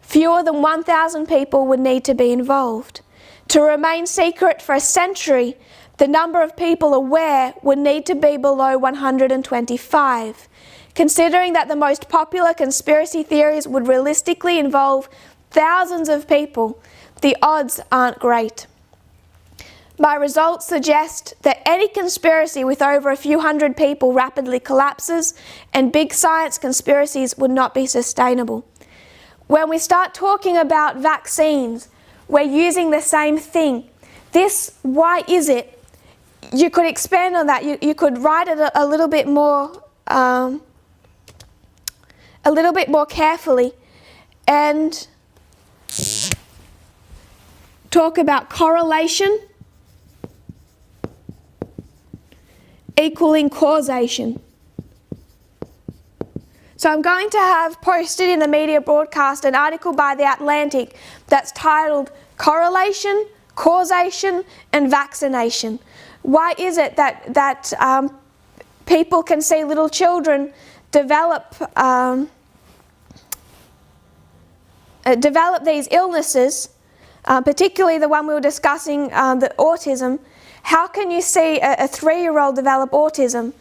fewer than 1,000 people would need to be involved. To remain secret for a century, the number of people aware would need to be below 125. Considering that the most popular conspiracy theories would realistically involve thousands of people, the odds aren't great. My results suggest that any conspiracy with over a few hundred people rapidly collapses, and big science conspiracies would not be sustainable. When we start talking about vaccines, we're using the same thing. This, why is it? You could expand on that. You could write it a little bit more carefully, and talk about correlation equaling causation. So I'm going to have posted in the media broadcast an article by The Atlantic that's titled Correlation, Causation and Vaccination. Why is it that people can see little children develop these illnesses, particularly the one we were discussing, the autism? How can you see a 3-year-old develop autism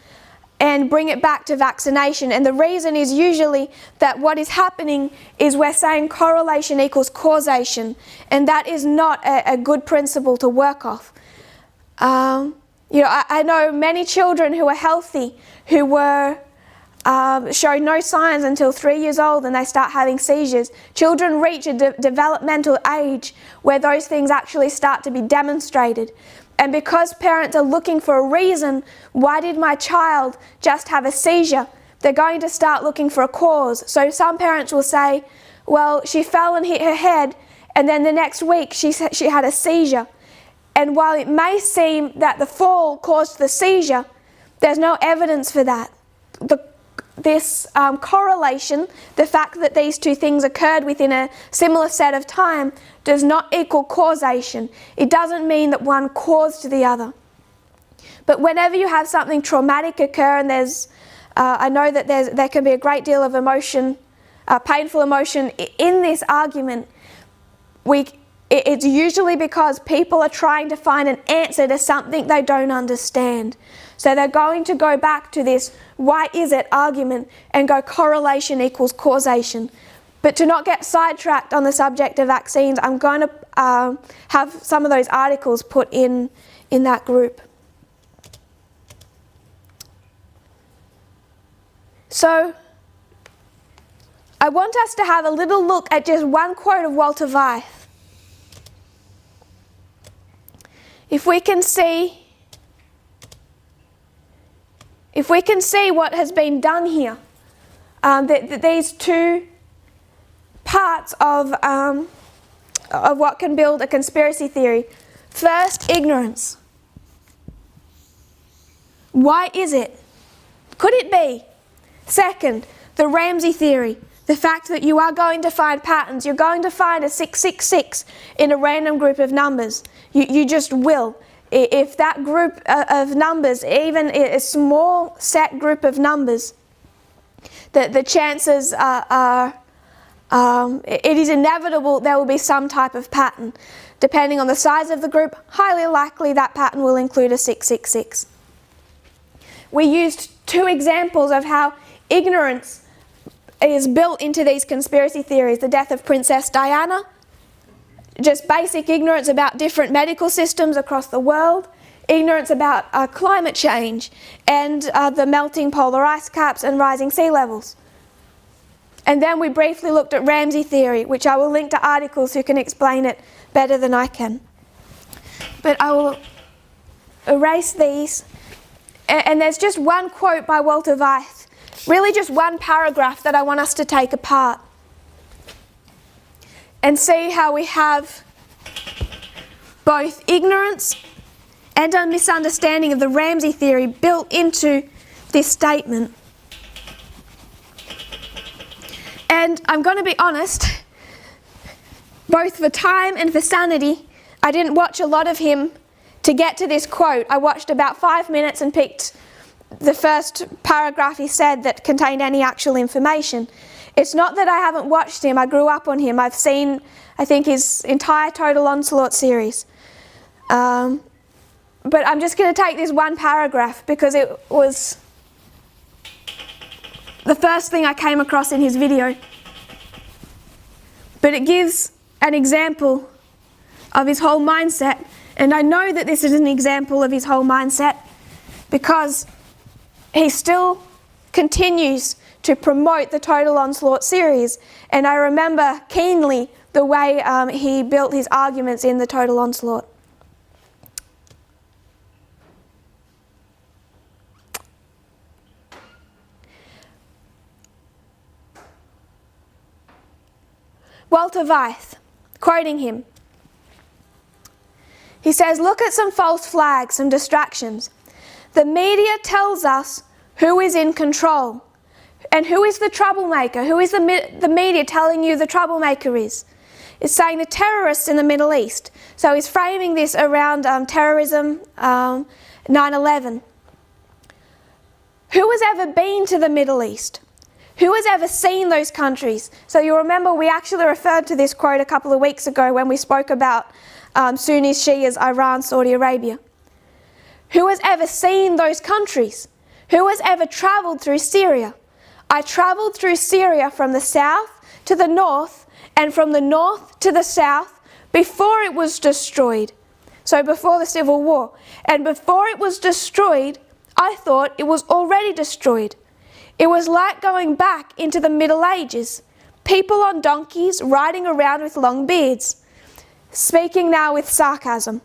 and bring it back to vaccination? And the reason is usually that what is happening is we're saying correlation equals causation, and that is not a good principle to work off. I know many children who are healthy who were show no signs until 3 years old, and they start having seizures. Children reach a developmental age where those things actually start to be demonstrated. And because parents are looking for a reason, why did my child just have a seizure? They're going to start looking for a cause. So some parents will say, well, she fell and hit her head, and then the next week she had a seizure. And while it may seem that the fall caused the seizure, there's no evidence for that. This correlation, the fact that these two things occurred within a similar set of time, does not equal causation. It doesn't mean that one caused the other. But whenever you have something traumatic occur, and I know that there can be a great deal of emotion, painful emotion in this argument, it's usually because people are trying to find an answer to something they don't understand. So they're going to go back to this why is it argument and go correlation equals causation. But to not get sidetracked on the subject of vaccines, I'm going to have some of those articles put in that group. So I want us to have a little look at just one quote of Walter Weiss. If we can see if we can see what has been done here, these two parts of what can build a conspiracy theory. First, ignorance. Why is it? Could it be? Second, the Ramsey theory. The fact that you are going to find patterns. You're going to find a 666 in a random group of numbers. You just will. If that group of numbers, even a small set group of numbers, the chances are it is inevitable there will be some type of pattern. Depending on the size of the group, highly likely that pattern will include a 666. We used two examples of how ignorance is built into these conspiracy theories. The death of Princess Diana, just basic ignorance about different medical systems across the world, ignorance about climate change, and the melting polar ice caps and rising sea levels. And then we briefly looked at Ramsey theory, which I will link to articles who can explain it better than I can. But I will erase these. And there's just one quote by Walter Weiss, really just one paragraph that I want us to take apart and see how we have both ignorance and a misunderstanding of the Ramsey theory built into this statement. And I'm going to be honest, both for time and for sanity, I didn't watch a lot of him to get to this quote. I watched about 5 minutes and picked the first paragraph he said that contained any actual information. It's not that I haven't watched him, I grew up on him. I've seen, I think, his entire Total Onslaught series. But I'm just going to take this one paragraph because it was the first thing I came across in his video. But it gives an example of his whole mindset. And I know that this is an example of his whole mindset because he still continues to promote the Total Onslaught series. And I remember keenly the way he built his arguments in the Total Onslaught. Walter Weiss, quoting him, he says, "Look at some false flags, some distractions. The media tells us who is in control. And who is the troublemaker? Who is the media telling you the troublemaker is? It's saying the terrorists in the Middle East." So he's framing this around terrorism, 9/11. Who has ever been to the Middle East? Who has ever seen those countries? So you'll remember we actually referred to this quote a couple of weeks ago when we spoke about Sunnis, Shias, Iran, Saudi Arabia. Who has ever seen those countries? Who has ever travelled through Syria? I travelled through Syria from the south to the north and from the north to the south before it was destroyed. So before the Civil War. And before it was destroyed, I thought it was already destroyed. It was like going back into the Middle Ages. People on donkeys riding around with long beards. Speaking now with sarcasm.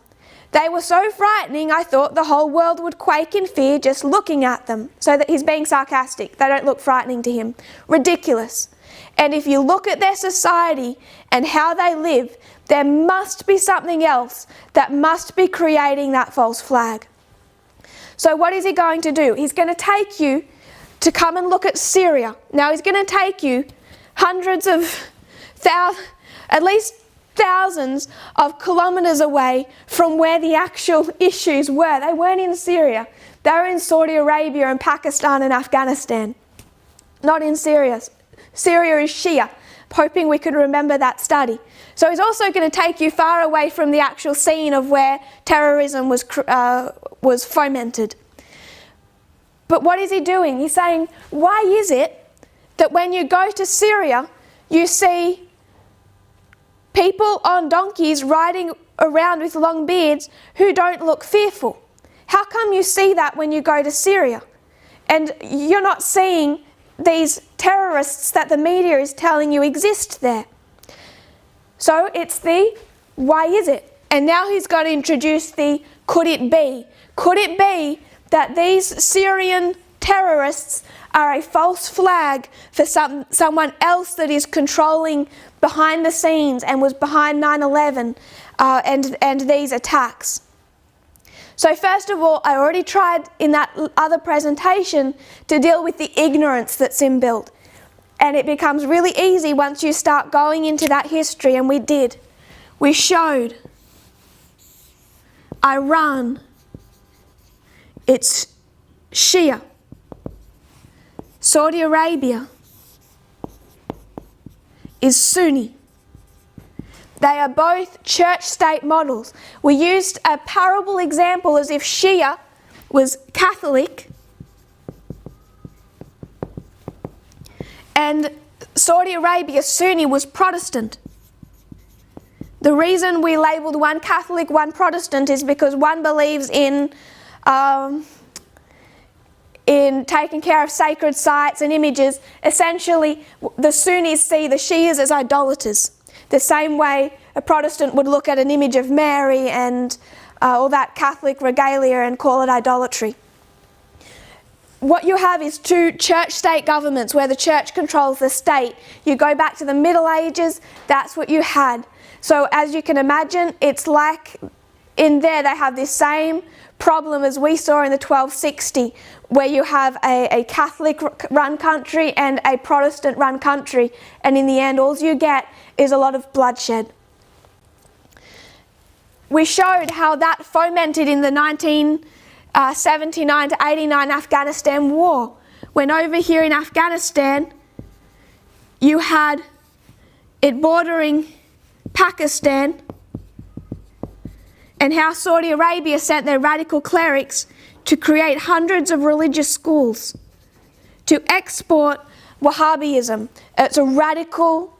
They were so frightening I thought the whole world would quake in fear just looking at them. So that he's being sarcastic. They don't look frightening to him. Ridiculous. And if you look at their society and how they live, there must be something else that must be creating that false flag. So what is he going to do? He's going to take you to come and look at Syria. Now he's going to take you hundreds of at least thousands of kilometres away from where the actual issues were. They weren't in Syria. They were in Saudi Arabia and Pakistan and Afghanistan. Not in Syria. Syria is Shia. Hoping we could remember that study. So he's also going to take you far away from the actual scene of where terrorism was fomented. But what is he doing? He's saying, why is it that when you go to Syria, you see people on donkeys riding around with long beards who don't look fearful? How come you see that when you go to Syria? And you're not seeing these terrorists that the media is telling you exist there. So it's the, why is it? And now he's got to introduce the, could it be? Could it be that these Syrian terrorists are a false flag for someone else that is controlling behind the scenes and was behind 9/11 and these attacks. So first of all, I already tried in that other presentation to deal with the ignorance that's inbuilt. And it becomes really easy once you start going into that history, and we did. We showed Iran, it's Shia. Saudi Arabia is Sunni. They are both church-state models. We used a parable example as if Shia was Catholic and Saudi Arabia, Sunni, was Protestant. The reason we labelled one Catholic, one Protestant is because one believes in taking care of sacred sites and images. Essentially, the Sunnis see the Shias as idolaters, the same way a Protestant would look at an image of Mary and all that Catholic regalia and call it idolatry. What you have is two church-state governments where the church controls the state. You go back to the Middle Ages, that's what you had. So as you can imagine, it's like in there they have this same problem as we saw in the 1260, where you have a Catholic-run country and a Protestant-run country, and in the end all you get is a lot of bloodshed. We showed how that fomented in the 1979 to 89 Afghanistan war, when over here in Afghanistan you had it bordering Pakistan, and how Saudi Arabia sent their radical clerics to create hundreds of religious schools to export Wahhabism. It's a radical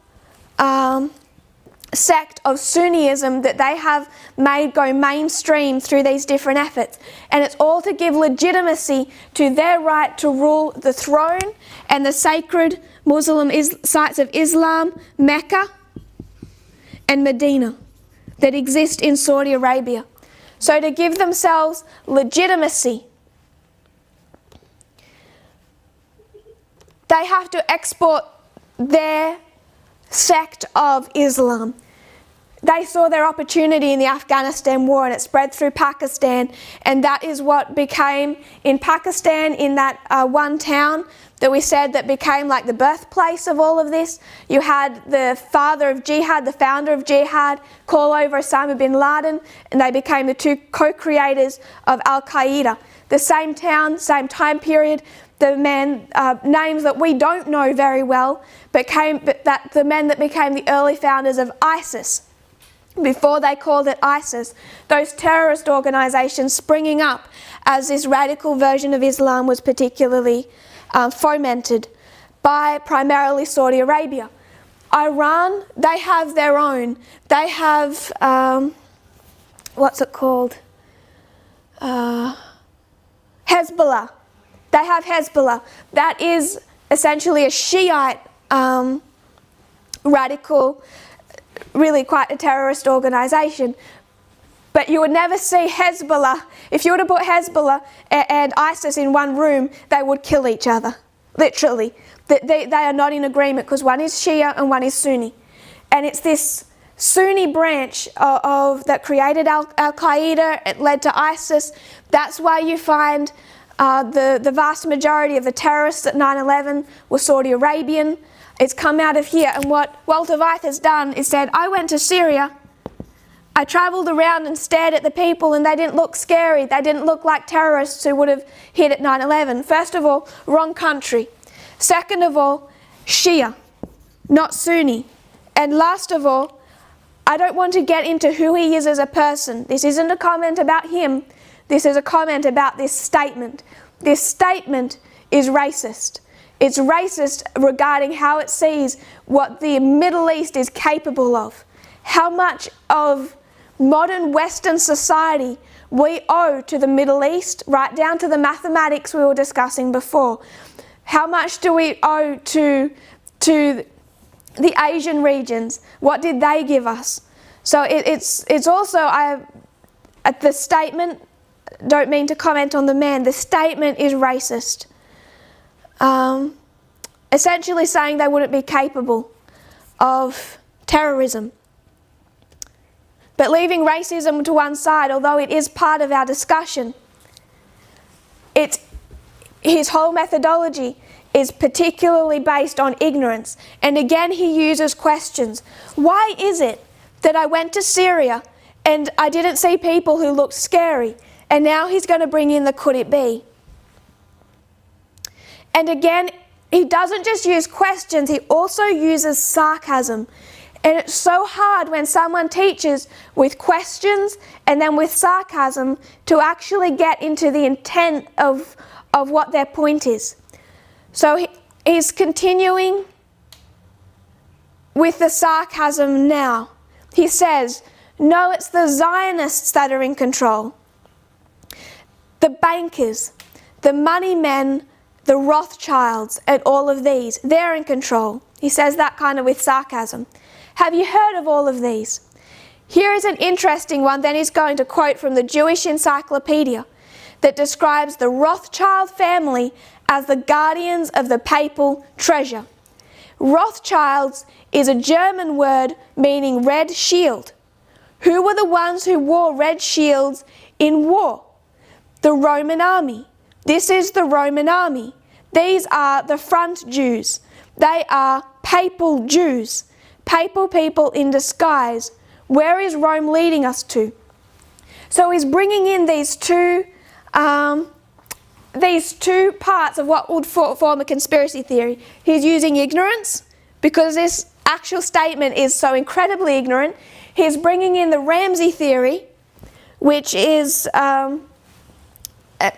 sect of Sunnism that they have made go mainstream through these different efforts. And it's all to give legitimacy to their right to rule the throne and the sacred Muslim sites of Islam, Mecca and Medina, that exist in Saudi Arabia. So to give themselves legitimacy, they have to export their sect of Islam. They saw their opportunity in the Afghanistan war, and it spread through Pakistan, and that is what became in Pakistan, in that one town that we said that became like the birthplace of all of this. You had the father of jihad, the founder of jihad, call over Osama bin Laden, and they became the two co-creators of Al-Qaeda. The same town, same time period, the men, names that we don't know very well, the men that became the early founders of ISIS, before they called it ISIS, those terrorist organisations springing up as this radical version of Islam was particularly fomented by primarily Saudi Arabia. Iran, they have their own. They have, what's it called? Hezbollah. They have Hezbollah. That is essentially a Shiite radical, really quite a terrorist organisation. But you would never see Hezbollah. If you were to put Hezbollah and ISIS in one room, they would kill each other, literally. They are not in agreement because one is Shia and one is Sunni. And it's this Sunni branch that created Al-Qaeda, it led to ISIS. That's why you find the vast majority of the terrorists at 9/11 were Saudi Arabian. It's come out of here. And what Walter Weiss has done is said, I went to Syria, I travelled around and stared at the people and they didn't look scary. They didn't look like terrorists who would have hit at 9/11. First of all, wrong country. Second of all, Shia, not Sunni. And last of all, I don't want to get into who he is as a person. This isn't a comment about him. This is a comment about this statement. This statement is racist. It's racist regarding how it sees what the Middle East is capable of. How much of modern Western society we owe to the Middle East, right down to the mathematics we were discussing before. How much do we owe to the Asian regions? What did they give us? So it's also, the statement, don't mean to comment on the man, the statement is racist. essentially saying they wouldn't be capable of terrorism. But leaving racism to one side, although it is part of our discussion, his whole methodology is particularly based on ignorance. And again, he uses questions. Why is it that I went to Syria and I didn't see people who looked scary? And now he's going to bring in the could it be? And again, he doesn't just use questions, he also uses sarcasm. And it's so hard when someone teaches with questions and then with sarcasm to actually get into the intent of what their point is. So he's continuing with the sarcasm now. He says, no, it's the Zionists that are in control. The bankers, the money men, the Rothschilds, and all of these, they're in control. He says that kind of with sarcasm. Have you heard of all of these? Here is an interesting one. Then he's going to quote from the Jewish Encyclopedia that describes the Rothschild family as the guardians of the papal treasure. Rothschilds is a German word meaning red shield. Who were the ones who wore red shields in war? The Roman army. This is the Roman army. These are the front Jews. They are papal Jews. Papal people in disguise. Where is Rome leading us to? So he's bringing in these two parts of what would form a conspiracy theory. He's using ignorance, because this actual statement is so incredibly ignorant. He's bringing in the Ramsey theory, which is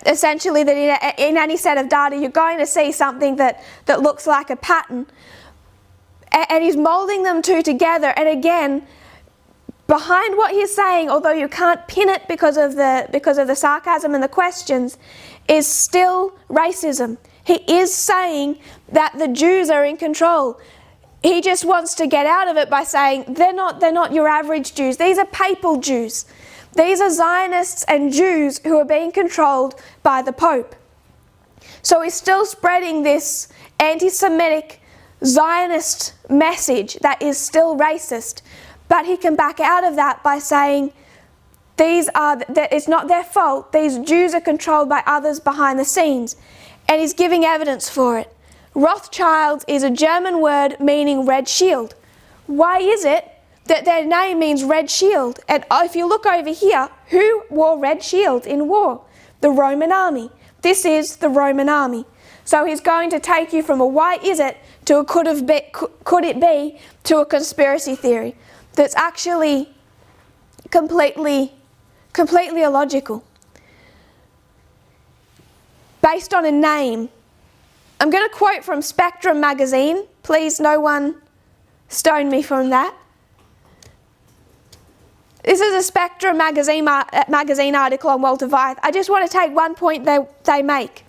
essentially that in any set of data you're going to see something that looks like a pattern. And he's moulding them two together. And again, behind what he's saying, although you can't pin it because of the sarcasm and the questions, is still racism. He is saying that the Jews are in control. He just wants to get out of it by saying they're not your average Jews. These are papal Jews. These are Zionists and Jews who are being controlled by the Pope. So he's still spreading this anti-Semitic Zionist message that is still racist, but he can back out of that by saying it's not their fault. These Jews are controlled by others behind the scenes, and he's giving evidence for it. Rothschild is a German word meaning red shield. Why is it that their name means red shield? And if you look over here, who wore red shields in war? The Roman army. This is the Roman army. So he's going to take you from a why is it to a could it be to a conspiracy theory that's actually completely illogical. Based on a name. I'm going to quote from Spectrum magazine. Please, no one stone me from that. This is a Spectrum magazine article on Walter Weiss. I just want to take one point they make.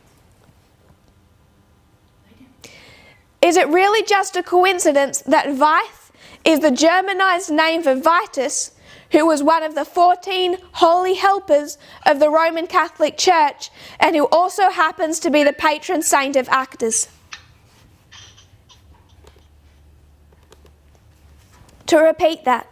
Is it really just a coincidence that Weiss is the Germanized name for Vitus, who was one of the 14 holy helpers of the Roman Catholic Church and who also happens to be the patron saint of actors? To repeat that.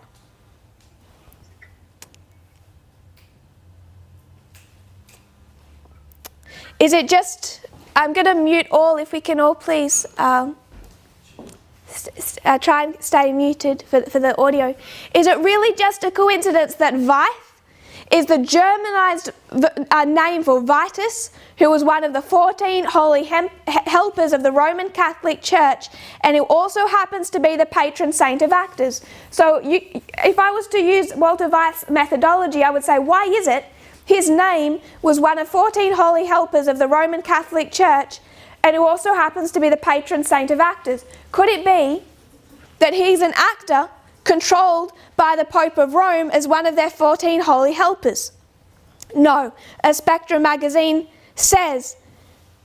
Is it just, I'm going to mute all, if we can all please try and stay muted for the audio. Is it really just a coincidence that Weiss is the Germanized name for Vitus, who was one of the 14 holy helpers of the Roman Catholic Church and who also happens to be the patron saint of actors? So if I was to use Walter Weiss methodology, I would say, why is it his name was one of 14 holy helpers of the Roman Catholic Church and who also happens to be the patron saint of actors? Could it be that he's an actor controlled by the Pope of Rome as one of their 14 holy helpers? No. As Spectrum magazine says,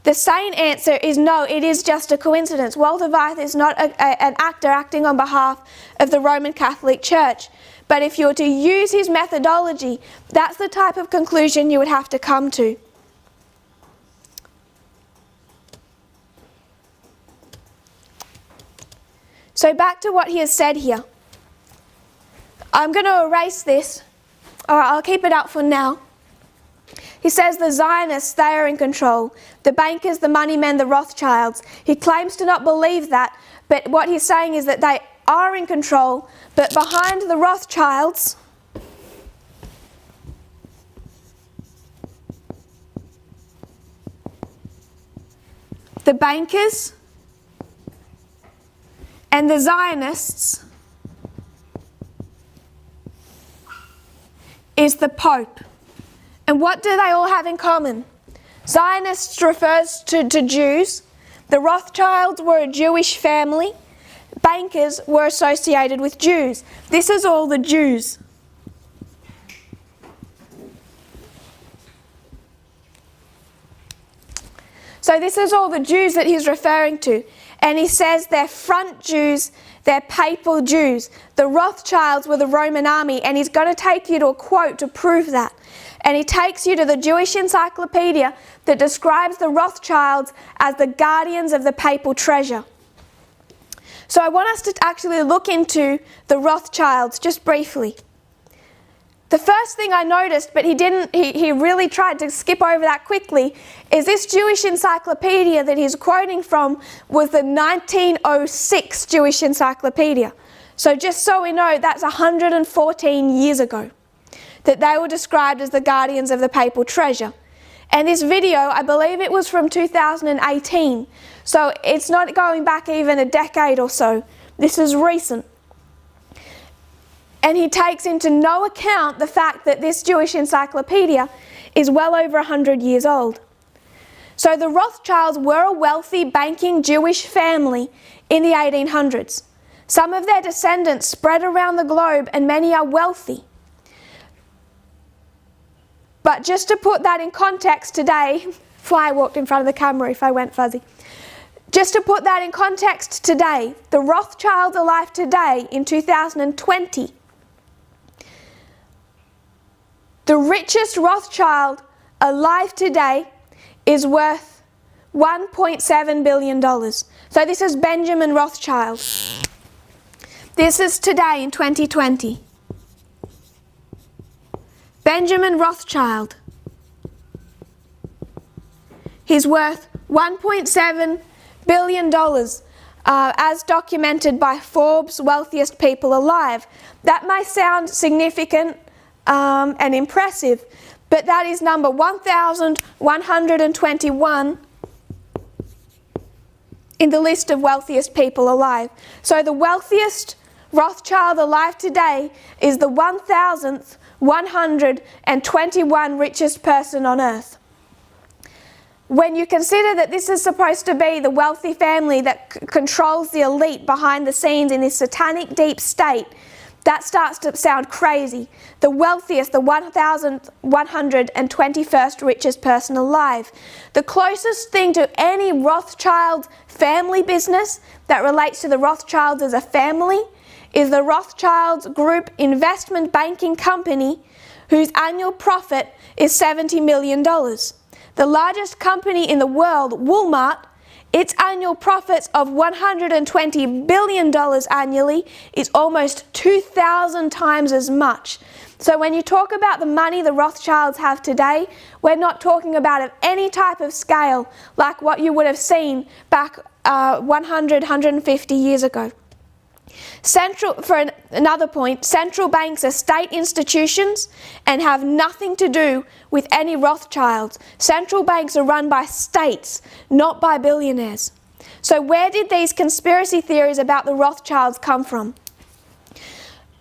the sane answer is no, it is just a coincidence. Walter Weiss is not an actor acting on behalf of the Roman Catholic Church. But if you were to use his methodology, that's the type of conclusion you would have to come to. So back to what he has said here. I'm going to erase this, or I'll keep it up for now. He says the Zionists, they are in control. The bankers, the money men, the Rothschilds. He claims to not believe that, but what he's saying is that they are in control, but behind the Rothschilds, the bankers and the Zionists is the Pope. And what do they all have in common? Zionists refers to Jews. The Rothschilds were a Jewish family. Bankers were associated with Jews. This is all the Jews. So this is all the Jews that he's referring to. And he says they're front Jews, they're papal Jews. The Rothschilds were the Roman army, and he's going to take you to a quote to prove that. And he takes you to the Jewish encyclopedia that describes the Rothschilds as the guardians of the papal treasure. So I want us to actually look into the Rothschilds just briefly. The first thing I noticed, but he really tried to skip over that quickly, is this Jewish encyclopedia that he's quoting from was the 1906 Jewish encyclopedia. So just so we know, that's 114 years ago that they were described as the guardians of the papal treasure. And this video, I believe it was from 2018. So it's not going back even a decade or so. This is recent. And he takes into no account the fact that this Jewish encyclopedia is well over 100 years old. So the Rothschilds were a wealthy banking Jewish family in the 1800s. Some of their descendants spread around the globe, and many are wealthy. But just to put that in context today, Fly walked in front of the camera if I went fuzzy. Just to put that in context today, the Rothschilds alive today in 2020, the richest Rothschild alive today is worth $1.7 billion. So this is Benjamin Rothschild. This is today in 2020. Benjamin Rothschild. He's worth $1.7 billion, as documented by Forbes' wealthiest people alive. That may sound significant and impressive, but that is number 1,121 in the list of wealthiest people alive. So the wealthiest Rothschild alive today is the 1,121 richest person on earth. When you consider that this is supposed to be the wealthy family that controls the elite behind the scenes in this satanic deep state, that starts to sound crazy. The wealthiest, the 1,121st richest person alive. The closest thing to any Rothschild family business that relates to the Rothschilds as a family is the Rothschilds Group investment banking company, whose annual profit is $70 million. The largest company in the world, Walmart, its annual profits of $120 billion annually is almost 2,000 times as much. So when you talk about the money the Rothschilds have today, we're not talking about of any type of scale like what you would have seen back 100, 150 years ago. Another point, central banks are state institutions and have nothing to do with any Rothschilds. Central banks are run by states, not by billionaires. So where did these conspiracy theories about the Rothschilds come from?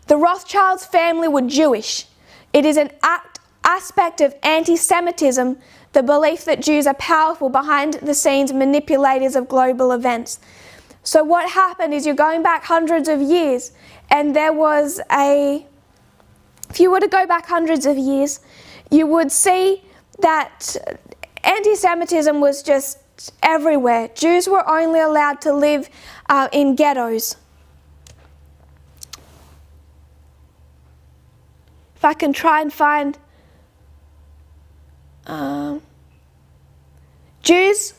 The Rothschilds family were Jewish. It is an aspect of anti-Semitism, the belief that Jews are powerful behind the scenes manipulators of global events. So what happened is you're going back hundreds of years, and there was if you were to go back hundreds of years, you would see that anti-Semitism was just everywhere. Jews were only allowed to live in ghettos. If I can try and find Jews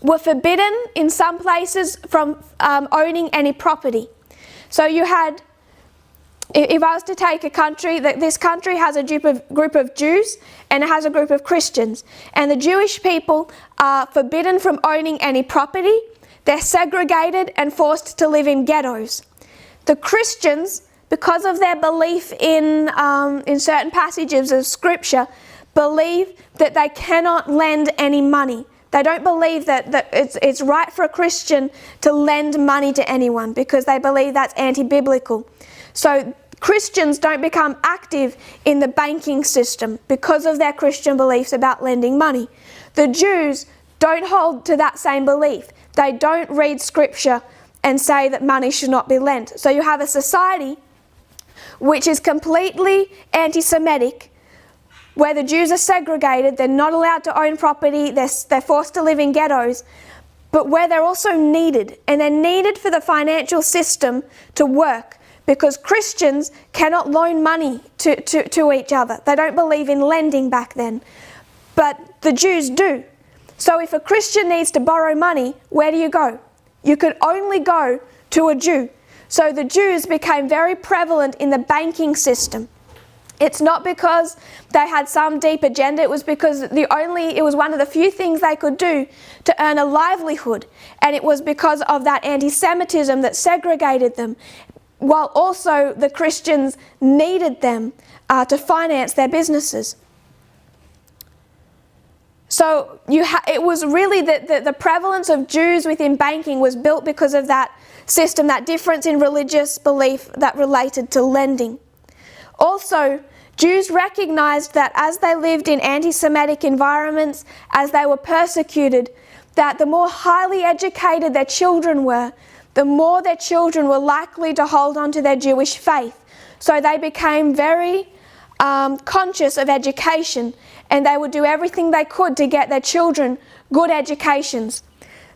were forbidden in some places from owning any property. So you had, if I was to take a country, that this country has a group of Jews and it has a group of Christians. And the Jewish people are forbidden from owning any property. They're segregated and forced to live in ghettos. The Christians, because of their belief in certain passages of Scripture, believe that they cannot lend any money. They don't believe that it's right for a Christian to lend money to anyone because they believe that's anti-biblical. So Christians don't become active in the banking system because of their Christian beliefs about lending money. The Jews don't hold to that same belief. They don't read Scripture and say that money should not be lent. So you have a society which is completely anti-Semitic, where the Jews are segregated, they're not allowed to own property, they're forced to live in ghettos, but where they're also needed, and they're needed for the financial system to work, because Christians cannot loan money to each other. They don't believe in lending back then, but the Jews do. So if a Christian needs to borrow money, where do you go? You could only go to a Jew. So the Jews became very prevalent in the banking system. It's not because they had some deep agenda, it was because it was one of the few things they could do to earn a livelihood. And it was because of that anti-Semitism that segregated them, while also the Christians needed them to finance their businesses. So it was really the prevalence of Jews within banking was built because of that system, that difference in religious belief that related to lending. Also, Jews recognized that as they lived in anti-Semitic environments, as they were persecuted, that the more highly educated their children were, the more their children were likely to hold on to their Jewish faith. So they became very conscious of education, and they would do everything they could to get their children good educations.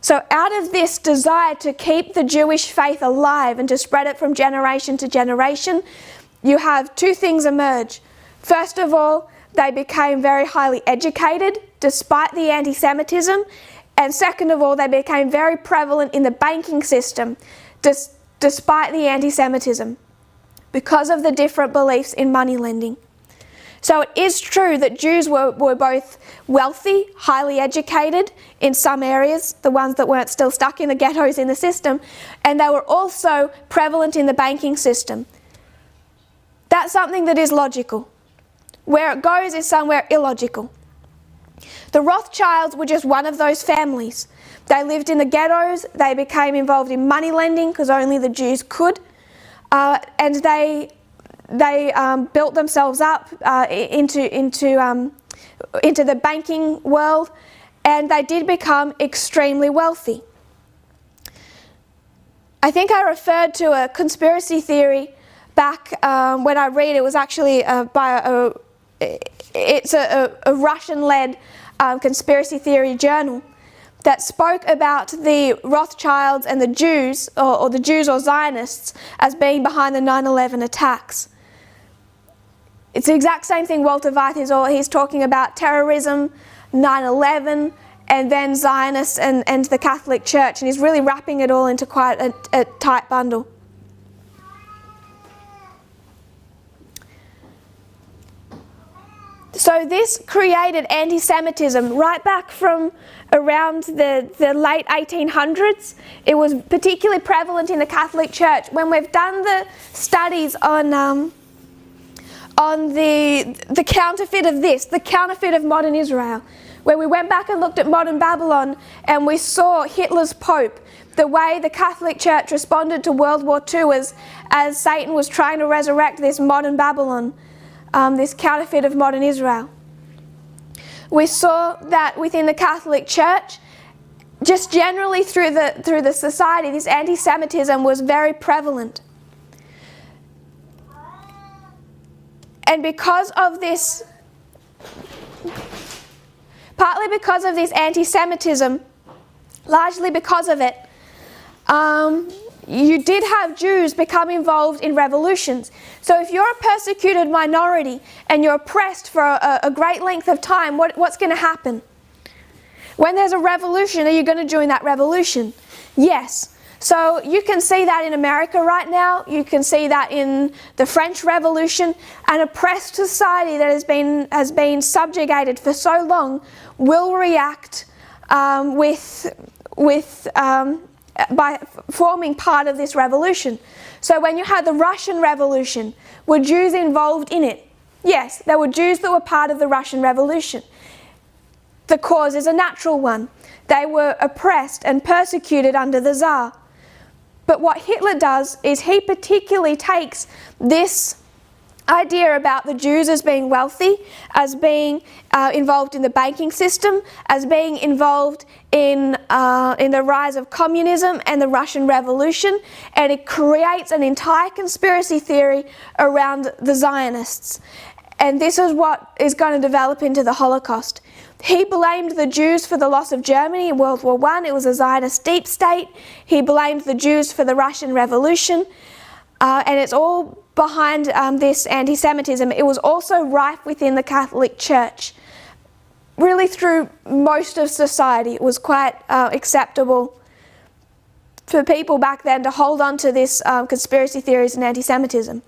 So out of this desire to keep the Jewish faith alive and to spread it from generation to generation, you have two things emerge. First of all, they became very highly educated despite the anti-Semitism, and second of all, they became very prevalent in the banking system despite the anti-Semitism because of the different beliefs in money lending. So it is true that Jews were both wealthy, highly educated in some areas, the ones that weren't still stuck in the ghettos in the system, and they were also prevalent in the banking system. That's something that is logical. Where it goes is somewhere illogical. The Rothschilds were just one of those families. They lived in the ghettos, they became involved in money lending because only the Jews could, and they built themselves up into the banking world, and they did become extremely wealthy. I think I referred to a conspiracy theory back when I read. It was actually by a Russian-led conspiracy theory journal that spoke about the Rothschilds and the Jews, or the Jews or Zionists, as being behind the 9/11 attacks. It's the exact same thing Walter Weiss is. He's talking about terrorism, 9/11, and then Zionists and the Catholic Church, and he's really wrapping it all into quite a tight bundle. So this created anti-Semitism right back from around the late 1800s. It was particularly prevalent in the Catholic Church. When we've done the studies on the counterfeit of this, the counterfeit of modern Israel, where we went back and looked at modern Babylon and we saw Hitler's Pope, the way the Catholic Church responded to World War II as Satan was trying to resurrect this modern Babylon, this counterfeit of modern Israel. We saw that within the Catholic Church, just generally through the society, this anti-Semitism was very prevalent. And because of this, partly because of this anti-Semitism, largely because of it, you did have Jews become involved in revolutions. So if you're a persecuted minority and you're oppressed for a great length of time, what's going to happen? When there's a revolution, are you going to join that revolution? Yes. So you can see that in America right now. You can see that in the French Revolution. An oppressed society that has been subjugated for so long will react by forming part of this revolution. So when you had the Russian Revolution, were Jews involved in it? Yes, there were Jews that were part of the Russian Revolution. The cause is a natural one. They were oppressed and persecuted under the Tsar. But what Hitler does is he particularly takes this idea about the Jews as being wealthy, as being involved in the banking system, as being involved in the rise of communism and the Russian Revolution, and it creates an entire conspiracy theory around the Zionists. And this is what is going to develop into the Holocaust. He blamed the Jews for the loss of Germany in World War I. It was a Zionist deep state. He blamed the Jews for the Russian Revolution. And it's all behind this anti-Semitism. It was also rife within the Catholic Church. Really through most of society, it was quite acceptable for people back then to hold on to this conspiracy theories and anti-Semitism.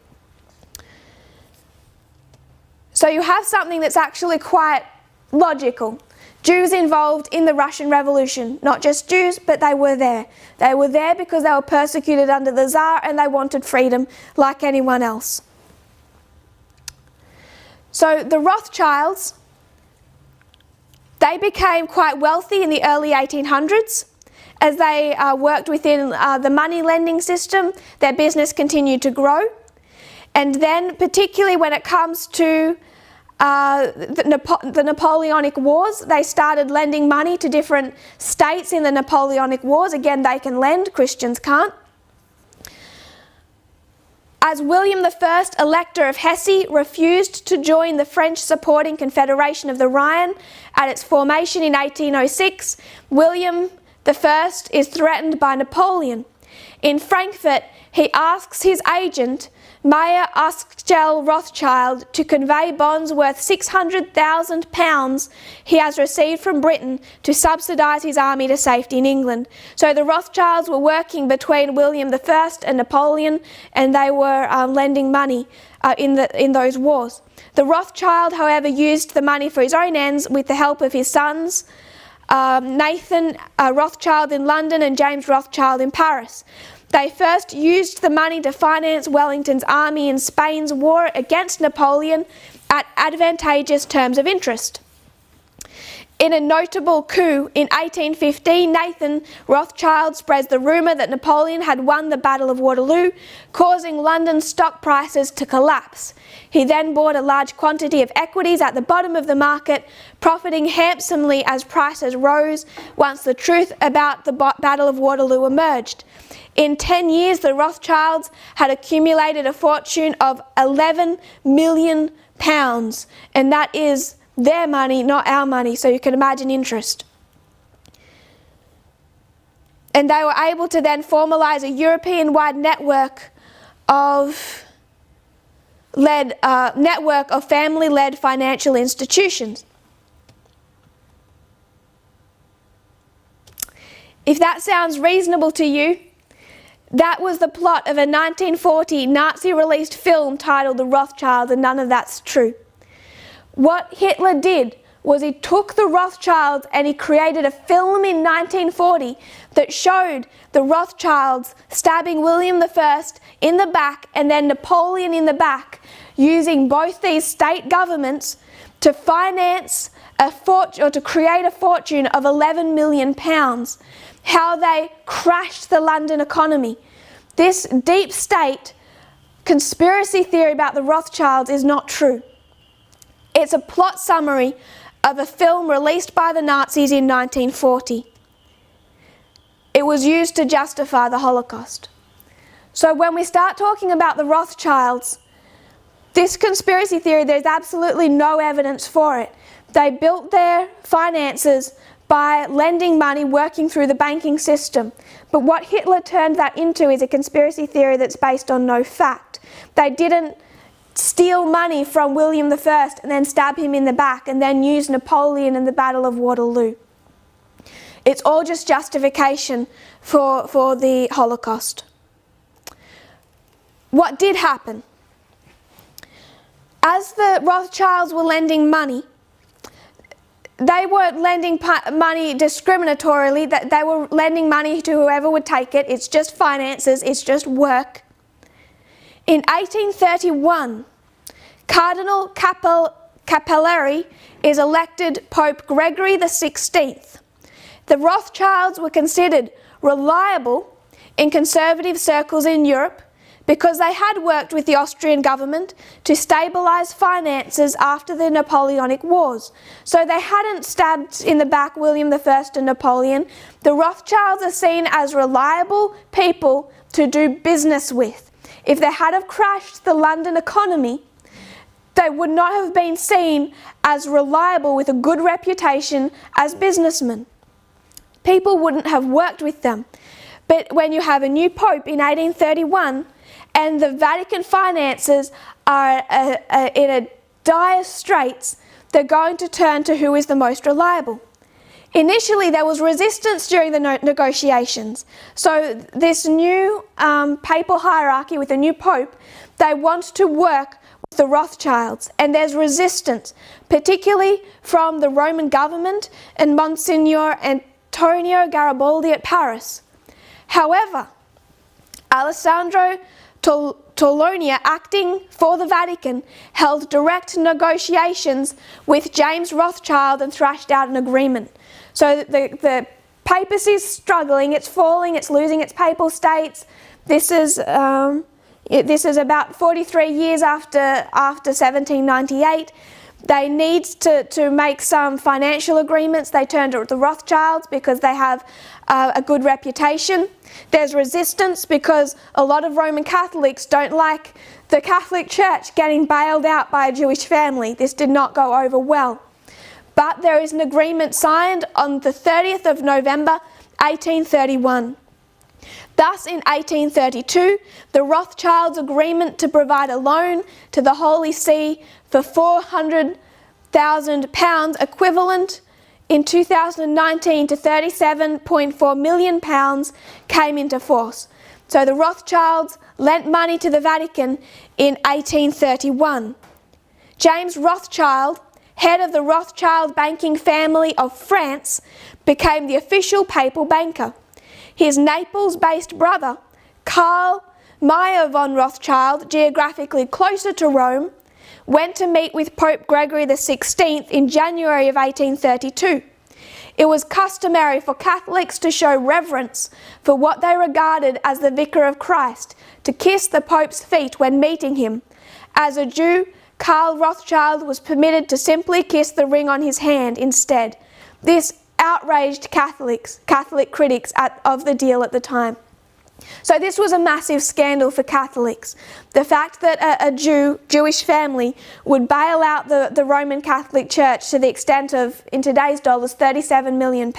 So you have something that's actually quite logical. Jews involved in the Russian Revolution. Not just Jews, but they were there. They were there because they were persecuted under the Tsar and they wanted freedom like anyone else. So the Rothschilds, they became quite wealthy in the early 1800s. As they worked within the money lending system, their business continued to grow. And then, particularly when it comes to the Napoleonic Wars, they started lending money to different states in the Napoleonic Wars. Again, they can lend, Christians can't. As William I, Elector of Hesse, refused to join the French supporting Confederation of the Rhine at its formation in 1806, William I is threatened by Napoleon. In Frankfurt, he asks his agent, Mayer Askjell Rothschild, to convey bonds worth £600,000 he has received from Britain to subsidise his army to safety in England. So the Rothschilds were working between William I and Napoleon, and they were lending money in those wars. The Rothschild, however, used the money for his own ends with the help of his sons, Nathan Rothschild in London and James Rothschild in Paris. They first used the money to finance Wellington's army in Spain's war against Napoleon at advantageous terms of interest. In a notable coup in 1815, Nathan Rothschild spreads the rumour that Napoleon had won the Battle of Waterloo, causing London stock prices to collapse. He then bought a large quantity of equities at the bottom of the market, profiting handsomely as prices rose once the truth about the Battle of Waterloo emerged. In 10 years, the Rothschilds had accumulated a fortune of £11 million, and that is their money, not our money, so you can imagine interest. And they were able to then formalise a European-wide network of family-led financial institutions. If that sounds reasonable to you, that was the plot of a 1940 Nazi-released film titled The Rothschilds, and none of that's true. What Hitler did was he took the Rothschilds and he created a film in 1940 that showed the Rothschilds stabbing William I in the back and then Napoleon in the back, using both these state governments to finance to create a fortune of £11 million. How they crashed the London economy. This deep state conspiracy theory about the Rothschilds is not true. It's a plot summary of a film released by the Nazis in 1940. It was used to justify the Holocaust. So when we start talking about the Rothschilds, this conspiracy theory, there's absolutely no evidence for it. They built their finances by lending money, working through the banking system. But what Hitler turned that into is a conspiracy theory that's based on no fact. They didn't steal money from William I and then stab him in the back and then use Napoleon in the Battle of Waterloo. It's all just justification for the Holocaust. What did happen? As the Rothschilds were lending money, they weren't lending money discriminatorily, that they were lending money to whoever would take it. It's just finances, it's just work. In 1831, Cardinal Capellari is elected Pope Gregory XVI. The Rothschilds were considered reliable in conservative circles in Europe because they had worked with the Austrian government to stabilise finances after the Napoleonic Wars. So they hadn't stabbed in the back William I and Napoleon. The Rothschilds are seen as reliable people to do business with. If they had have crashed the London economy, they would not have been seen as reliable with a good reputation as businessmen. People wouldn't have worked with them. But when you have a new pope in 1831 and the Vatican finances are in a dire straits, they're going to turn to who is the most reliable. Initially, there was resistance during the negotiations. So this new papal hierarchy with a new pope, they want to work with the Rothschilds, and there's resistance, particularly from the Roman government and Monsignor Antonio Garibaldi at Paris. However, Alessandro Torlonia, acting for the Vatican, held direct negotiations with James Rothschild and thrashed out an agreement. So the papacy is struggling, it's falling, it's losing its papal states. This is about 43 years after 1798. They need to make some financial agreements. They turn to the Rothschilds because they have a good reputation. There's resistance because a lot of Roman Catholics don't like the Catholic Church getting bailed out by a Jewish family. This did not go over well. But there is an agreement signed on the 30th of November 1831. Thus, in 1832, the Rothschilds' agreement to provide a loan to the Holy See for £400,000, equivalent in 2019 to £37.4 million, came into force. So the Rothschilds lent money to the Vatican in 1831. James Rothschild, head of the Rothschild banking family of France, became the official papal banker. His Naples-based brother, Karl Meyer von Rothschild, geographically closer to Rome, went to meet with Pope Gregory XVI in January of 1832. It was customary for Catholics to show reverence for what they regarded as the Vicar of Christ, to kiss the Pope's feet when meeting him. As a Jew, Karl Rothschild was permitted to simply kiss the ring on his hand instead. This outraged Catholic critics of the deal at the time. So this was a massive scandal for Catholics. The fact that a Jewish family would bail out the Roman Catholic Church to the extent of, in today's dollars, £37 million.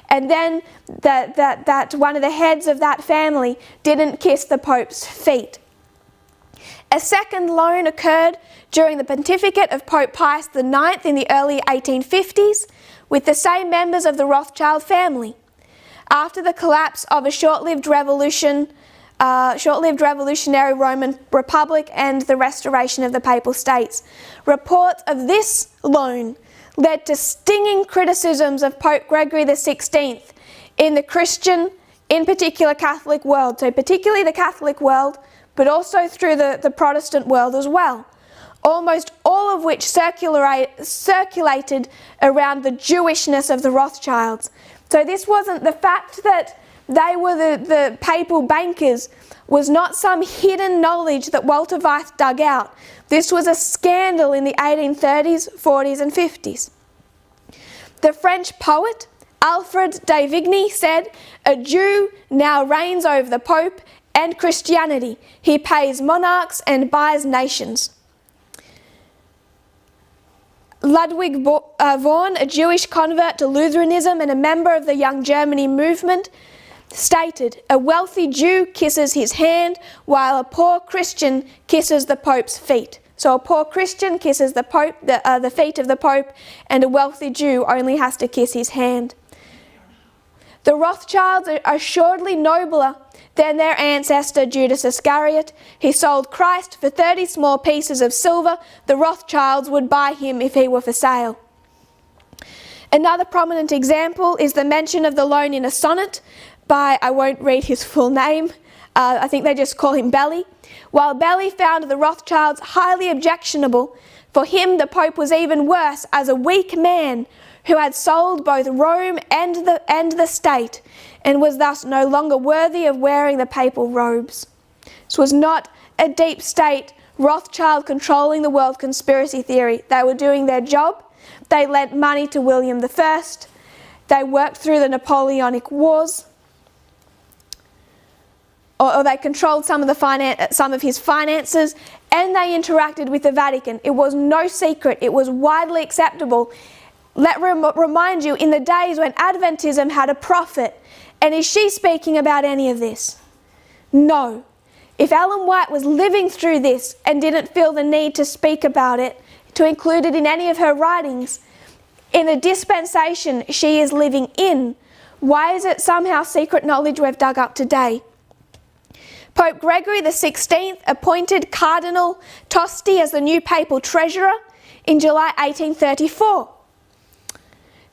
And then that one of the heads of that family didn't kiss the Pope's feet. A second loan occurred during the pontificate of Pope Pius IX in the early 1850s with the same members of the Rothschild family. After the collapse of a short-lived revolutionary Roman Republic and the restoration of the Papal States, reports of this loan led to stinging criticisms of Pope Gregory XVI in the Christian, in particular Catholic world, so particularly the Catholic world, but also through the Protestant world as well, almost all of which circulated around the Jewishness of the Rothschilds. So this wasn't the fact that they were the papal bankers was not some hidden knowledge that Walter Weiss dug out. This was a scandal in the 1830s, 40s and 50s. The French poet Alfred de Vigny said, "A Jew now reigns over the Pope and Christianity. He pays monarchs and buys nations." Ludwig Vaughan, a Jewish convert to Lutheranism and a member of the Young Germany movement, stated, "A wealthy Jew kisses his hand while a poor Christian kisses the Pope's feet." So a poor Christian kisses the Pope, the feet of the Pope, and a wealthy Jew only has to kiss his hand. The Rothschilds are assuredly nobler than their ancestor Judas Iscariot. He sold Christ for 30 small pieces of silver. The Rothschilds would buy him if he were for sale. Another prominent example is the mention of the loan in a sonnet by, I won't read his full name, I think they just call him Belly. While Belly found the Rothschilds highly objectionable, for him the Pope was even worse as a weak man who had sold both Rome and the state, and was thus no longer worthy of wearing the papal robes. This was not a deep state Rothschild controlling the world conspiracy theory. They were doing their job. They lent money to William I. They worked through the Napoleonic Wars, or they controlled some of his finances, and they interacted with the Vatican. It was no secret. It was widely acceptable. Let remind you, in the days when Adventism had a prophet, and is she speaking about any of this? No. If Ellen White was living through this and didn't feel the need to speak about it, to include it in any of her writings, in the dispensation she is living in, why is it somehow secret knowledge we've dug up today? Pope Gregory XVI appointed Cardinal Tosti as the new papal treasurer in July 1834.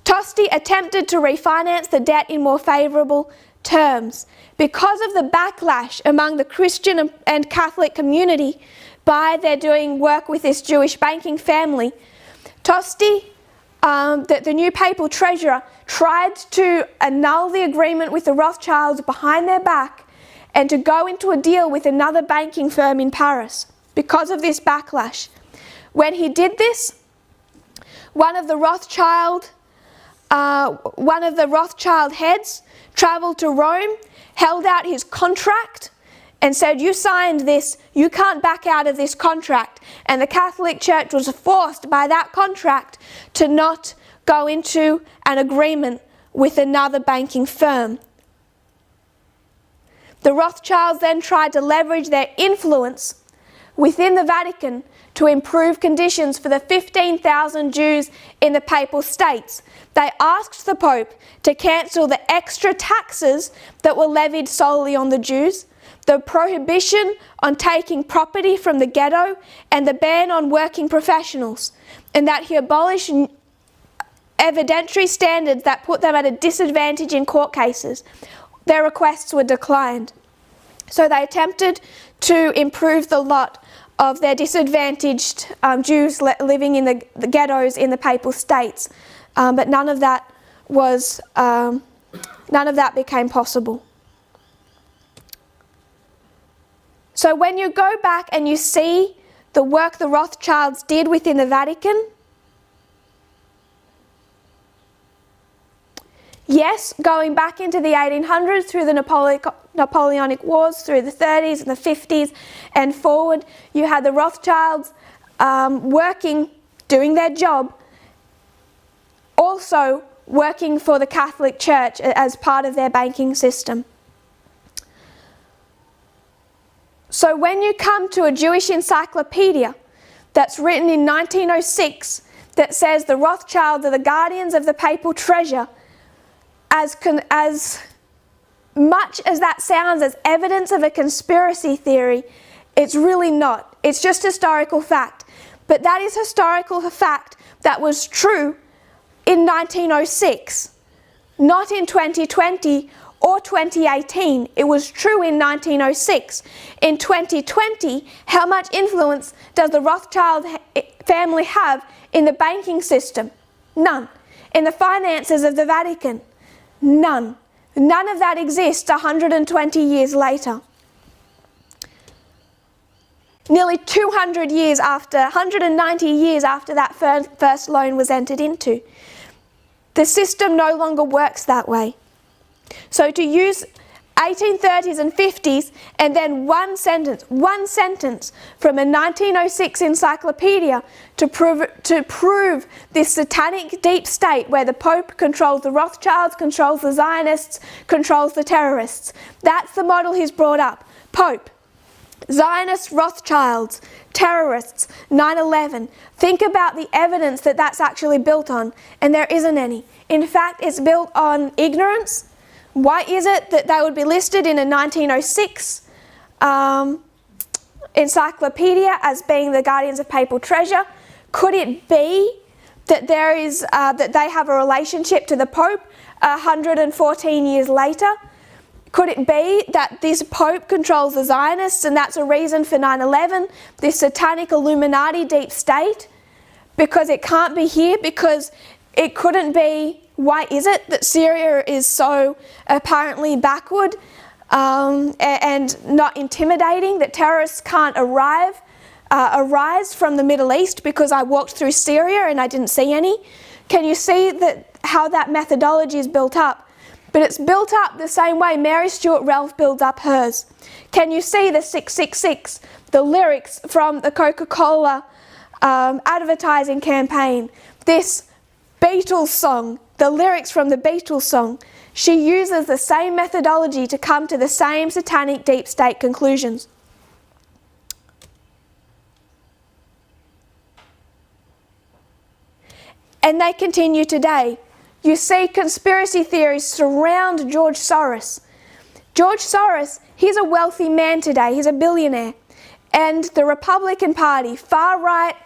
Tosti attempted to refinance the debt in more favourable terms. Because of the backlash among the Christian and Catholic community by their doing work with this Jewish banking family, Tosti, the new papal treasurer, tried to annul the agreement with the Rothschilds behind their back and to go into a deal with another banking firm in Paris because of this backlash. When he did this, one of the Rothschild heads travelled to Rome, held out his contract and said, "You signed this, you can't back out of this contract." And the Catholic Church was forced by that contract to not go into an agreement with another banking firm. The Rothschilds then tried to leverage their influence within the Vatican to improve conditions for the 15,000 Jews in the Papal States. They asked the Pope to cancel the extra taxes that were levied solely on the Jews, the prohibition on taking property from the ghetto, and the ban on working professionals, and that he abolish evidentiary standards that put them at a disadvantage in court cases. Their requests were declined. So they attempted to improve the lot of their disadvantaged Jews living in the ghettos in the Papal States, but none of that became possible. So when you go back and you see the work the Rothschilds did within the Vatican, yes, going back into the 1800s through the Napoleonic Wars, through the 30s and the 50s and forward, you had the Rothschilds working, doing their job, also working for the Catholic Church as part of their banking system. So when you come to a Jewish encyclopedia that's written in 1906 that says the Rothschilds are the guardians of the papal treasure, as much as that sounds as evidence of a conspiracy theory, it's really not. It's just historical fact. But that is historical fact that was true in 1906, not in 2020 or 2018. It was true in 1906. In 2020, how much influence does the Rothschild family have in the banking system? None. In the finances of the Vatican? None. None of that exists 120 years later. Nearly 200 years after, 190 years after that first loan was entered into. The system no longer works that way. So to use 1830s and 50s and then one sentence from a 1906 encyclopedia to prove this satanic deep state where the Pope controls the Rothschilds, controls the Zionists, controls the terrorists. That's the model he's brought up. Pope, Zionists, Rothschilds, terrorists, 9/11. Think about the evidence that that's actually built on, and there isn't any. In fact, it's built on ignorance, Why is it that they would be listed in a 1906 encyclopedia as being the guardians of papal treasure? Could it be that that they have a relationship to the Pope 114 years later? Could it be that this Pope controls the Zionists and that's a reason for 9/11, this satanic Illuminati deep state? Because it can't be here, because it couldn't be. Why is it that Syria is so apparently backward and not intimidating, that terrorists can't arise from the Middle East? Because I walked through Syria and I didn't see any. Can you see how that methodology is built up? But it's built up the same way Mary Stuart Ralph builds up hers. Can you see the 666, the lyrics from the Coca-Cola advertising campaign, this Beatles song, the lyrics from the Beatles song? She uses the same methodology to come to the same satanic deep state conclusions. And they continue today. You see conspiracy theories surround George Soros. George Soros, he's a wealthy man today, he's a billionaire. And the Republican Party, far right,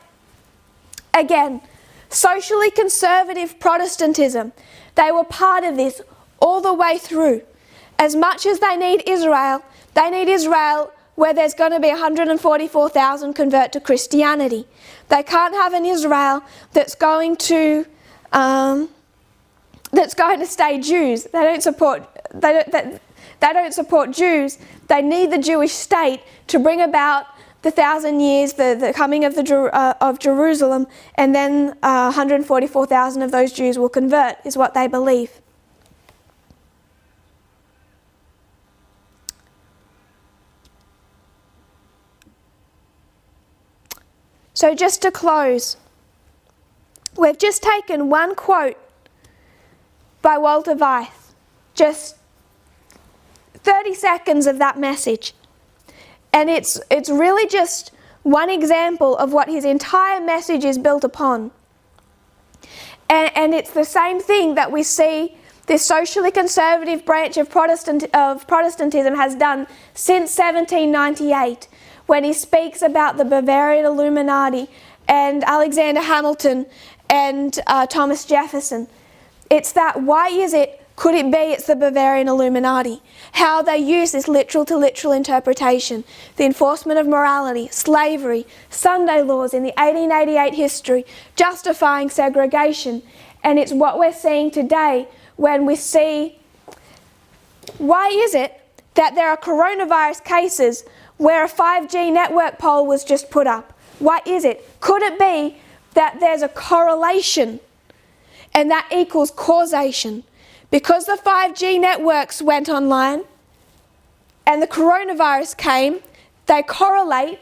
again, socially conservative Protestantism, they were part of this all the way through. As much as they need Israel where there's going to be 144,000 convert to Christianity. They can't have an Israel that's going to stay Jews. They don't support Jews. They need the Jewish state to bring about the 1,000 years, the coming of Jerusalem, and then 144,000 of those Jews will convert, is what they believe. So just to close, we've just taken one quote by Walter Weiss, just 30 seconds of that message. And it's really just one example of what his entire message is built upon. And it's the same thing that we see this socially conservative branch of Protestantism has done since 1798, when he speaks about the Bavarian Illuminati and Alexander Hamilton and Thomas Jefferson. It's that, why is it, could it be it's the Bavarian Illuminati? How they use this literal to literal interpretation, the enforcement of morality, slavery, Sunday laws in the 1888 history, justifying segregation. And it's what we're seeing today when we see, why is it that there are coronavirus cases where a 5G network pole was just put up? Why is it? Could it be that there's a correlation and that equals causation? Because the 5G networks went online and the coronavirus came, they correlate,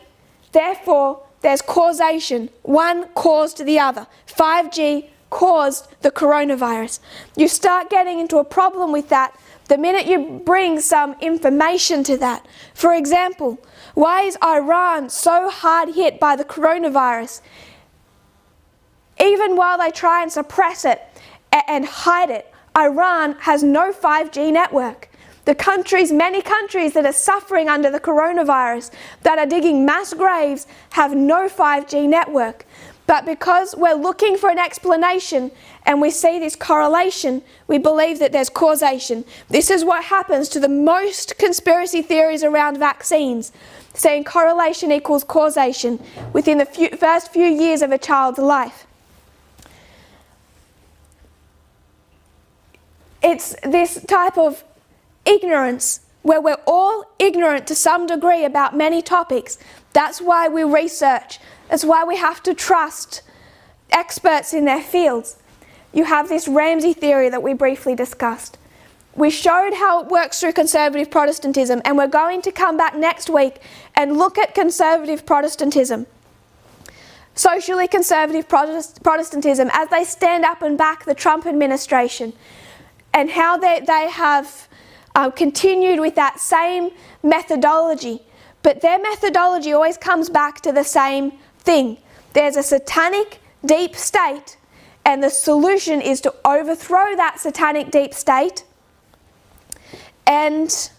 therefore there's causation. One caused the other. 5G caused the coronavirus. You start getting into a problem with that the minute you bring some information to that. For example, why is Iran so hard hit by the coronavirus? Even while they try and suppress it and hide it, Iran has no 5G network. Many countries that are suffering under the coronavirus, that are digging mass graves, have no 5G network. But because we're looking for an explanation and we see this correlation, we believe that there's causation. This is what happens to the most conspiracy theories around vaccines, saying correlation equals causation within the first few years of a child's life. It's this type of ignorance where we're all ignorant to some degree about many topics. That's why we research. That's why we have to trust experts in their fields. You have this Ramsey theory that we briefly discussed. We showed how it works through conservative Protestantism, and we're going to come back next week and look at conservative Protestantism. Socially conservative Protestantism, as they stand up and back the Trump administration, and how they have continued with that same methodology. But their methodology always comes back to the same thing. There's a satanic deep state, and the solution is to overthrow that satanic deep state and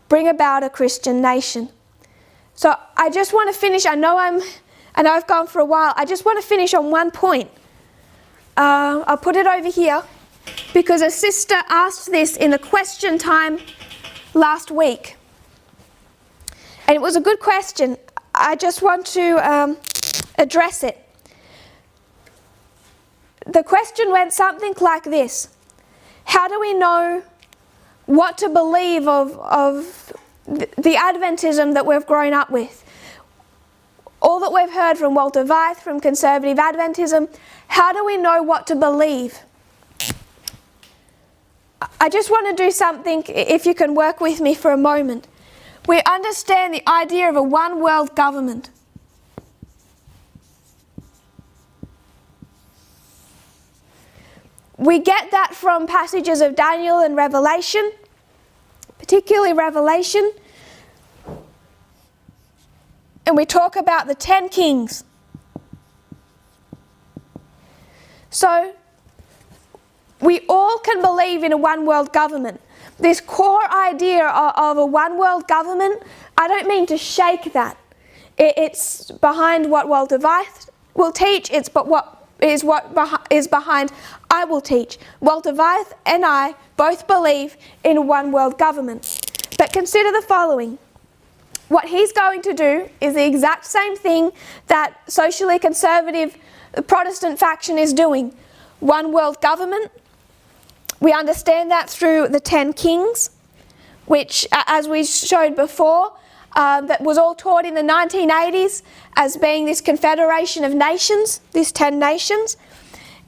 bring about a Christian nation. So I just want to finish. I know I've gone for a while. I just want to finish on one point. I'll put it over here because a sister asked this in the question time last week. And it was a good question. I just want to address it. The question went something like this. How do we know what to believe of the Adventism that we've grown up with? All that we've heard from Walter Weiss, from conservative Adventism, how do we know what to believe? I just want to do something, if you can work with me for a moment. We understand the idea of a one world government. We get that from passages of Daniel and Revelation, particularly Revelation. And we talk about the 10 kings. So, we all can believe in a one world government. This core idea of a one world government, I don't mean to shake that. It's behind what Walter Weiss will teach, it's what is behind I will teach. Walter Weiss and I both believe in a one world government. But consider the following. What he's going to do is the exact same thing that socially conservative Protestant faction is doing. One world government. We understand that through the 10 kings, which, as we showed before, that was all taught in the 1980s as being this confederation of nations, these 10 nations,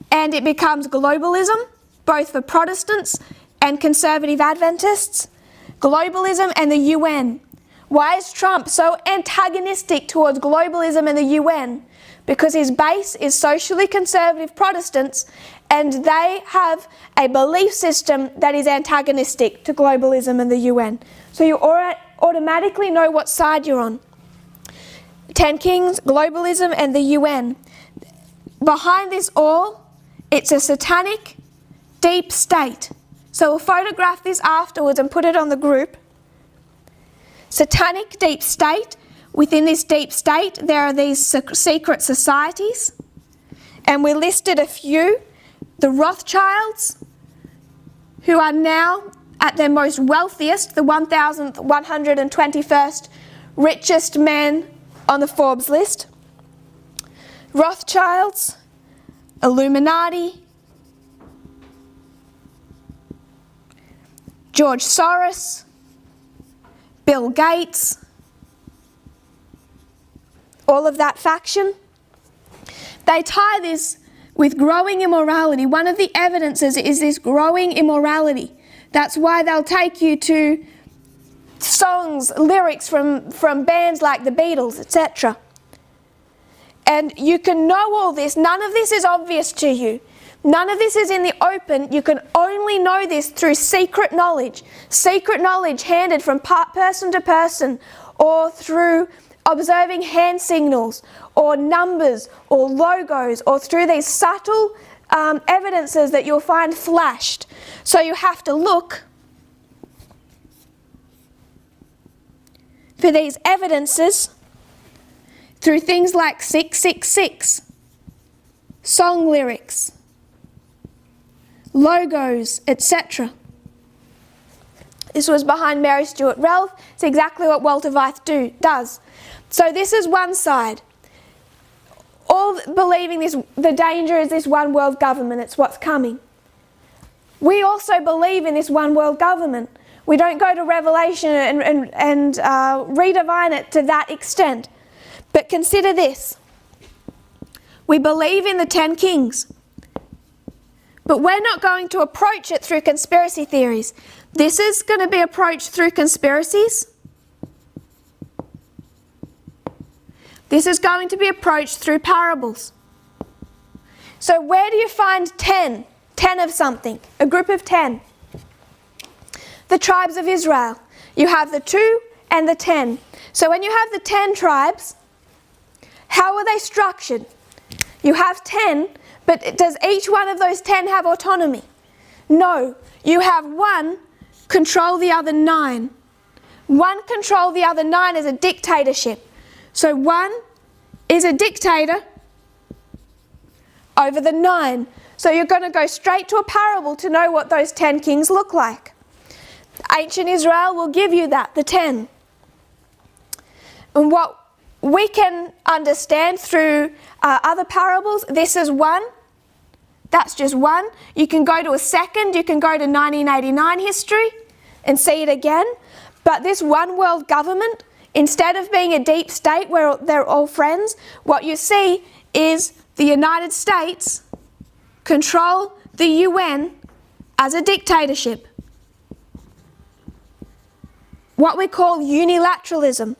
and it becomes globalism, both for Protestants and conservative Adventists. Globalism and the UN. Why is Trump so antagonistic towards globalism and the UN? Because his base is socially conservative Protestants, and they have a belief system that is antagonistic to globalism and the UN. So you automatically know what side you're on. 10 kings, globalism and the UN. Behind this all, it's a satanic deep state. So we'll photograph this afterwards and put it on the group. Satanic deep state. Within this deep state, there are these secret societies. And we listed a few. The Rothschilds, who are now at their most wealthiest, the 1,121st richest men on the Forbes list. Rothschilds, Illuminati, George Soros, Bill Gates, all of that faction. They tie this with growing immorality. One of the evidences is this growing immorality. That's why they'll take you to songs, lyrics from bands like the Beatles, etc. And you can know all this. None of this is obvious to you. None of this is in the open. You can only know this through secret knowledge. Secret knowledge handed from person to person, or through observing hand signals, or numbers, or logos, or through these subtle evidences that you'll find flashed. So you have to look for these evidences through things like 666, song lyrics, logos, etc. This was behind Mary Stuart Ralph. It's exactly what Walter Weiss does. So this is one side. All believing this, the danger is this one world government. It's what's coming. We also believe in this one world government. We don't go to Revelation and redefine it to that extent. But consider this. We believe in the 10 kings. But we're not going to approach it through conspiracy theories. This is going to be approached through conspiracies. This is going to be approached through parables. So where do you find 10? 10 of something. A group of 10. The tribes of Israel. You have the 2 and the 10. So when you have the 10 tribes, how are they structured? You have 10, but does each one of those 10 have autonomy? No. You have one control the other 9. 1 control the other 9 is a dictatorship. So 1 is a dictator over the 9. So you're going to go straight to a parable to know what those 10 kings look like. Ancient Israel will give you that, the 10. And what we can understand through other parables, this is 1. That's just 1. You can go to a second, you can go to 1989 history and see it again. But this one world government, instead of being a deep state where they're all friends, what you see is the United States control the UN as a dictatorship. What we call unilateralism.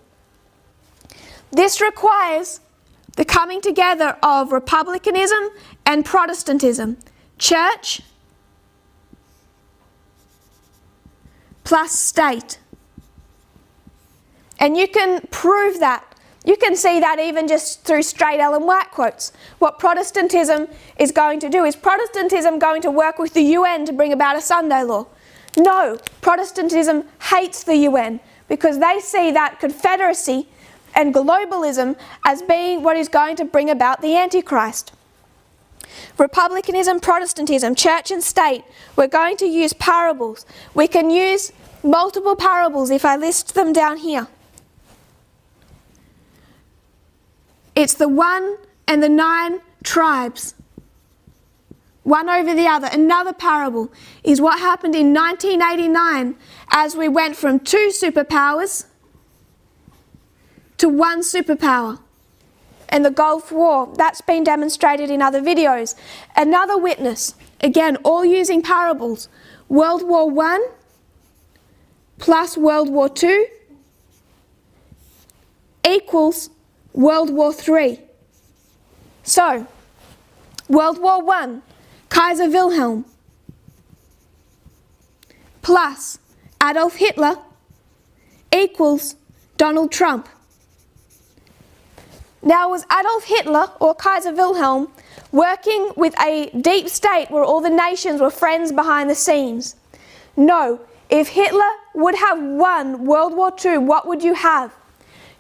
This requires the coming together of republicanism and Protestantism. Church plus state. And you can prove that. You can see that even just through straight Ellen White quotes. What Protestantism is going to do. Is Protestantism going to work with the UN to bring about a Sunday law? No. Protestantism hates the UN because they see that confederacy and globalism as being what is going to bring about the Antichrist. Republicanism, Protestantism, church and state. We're going to use parables. We can use multiple parables if I list them down here. It's the 1 and the 9 tribes. One over the other. Another parable is what happened in 1989 as we went from 2 superpowers to 1 superpower. And the Gulf War, that's been demonstrated in other videos. Another witness, again, all using parables. World War I plus World War II equals World War III. So, World War I, Kaiser Wilhelm plus Adolf Hitler equals Donald Trump. Now, was Adolf Hitler or Kaiser Wilhelm working with a deep state where all the nations were friends behind the scenes? No. If Hitler would have won World War II, what would you have?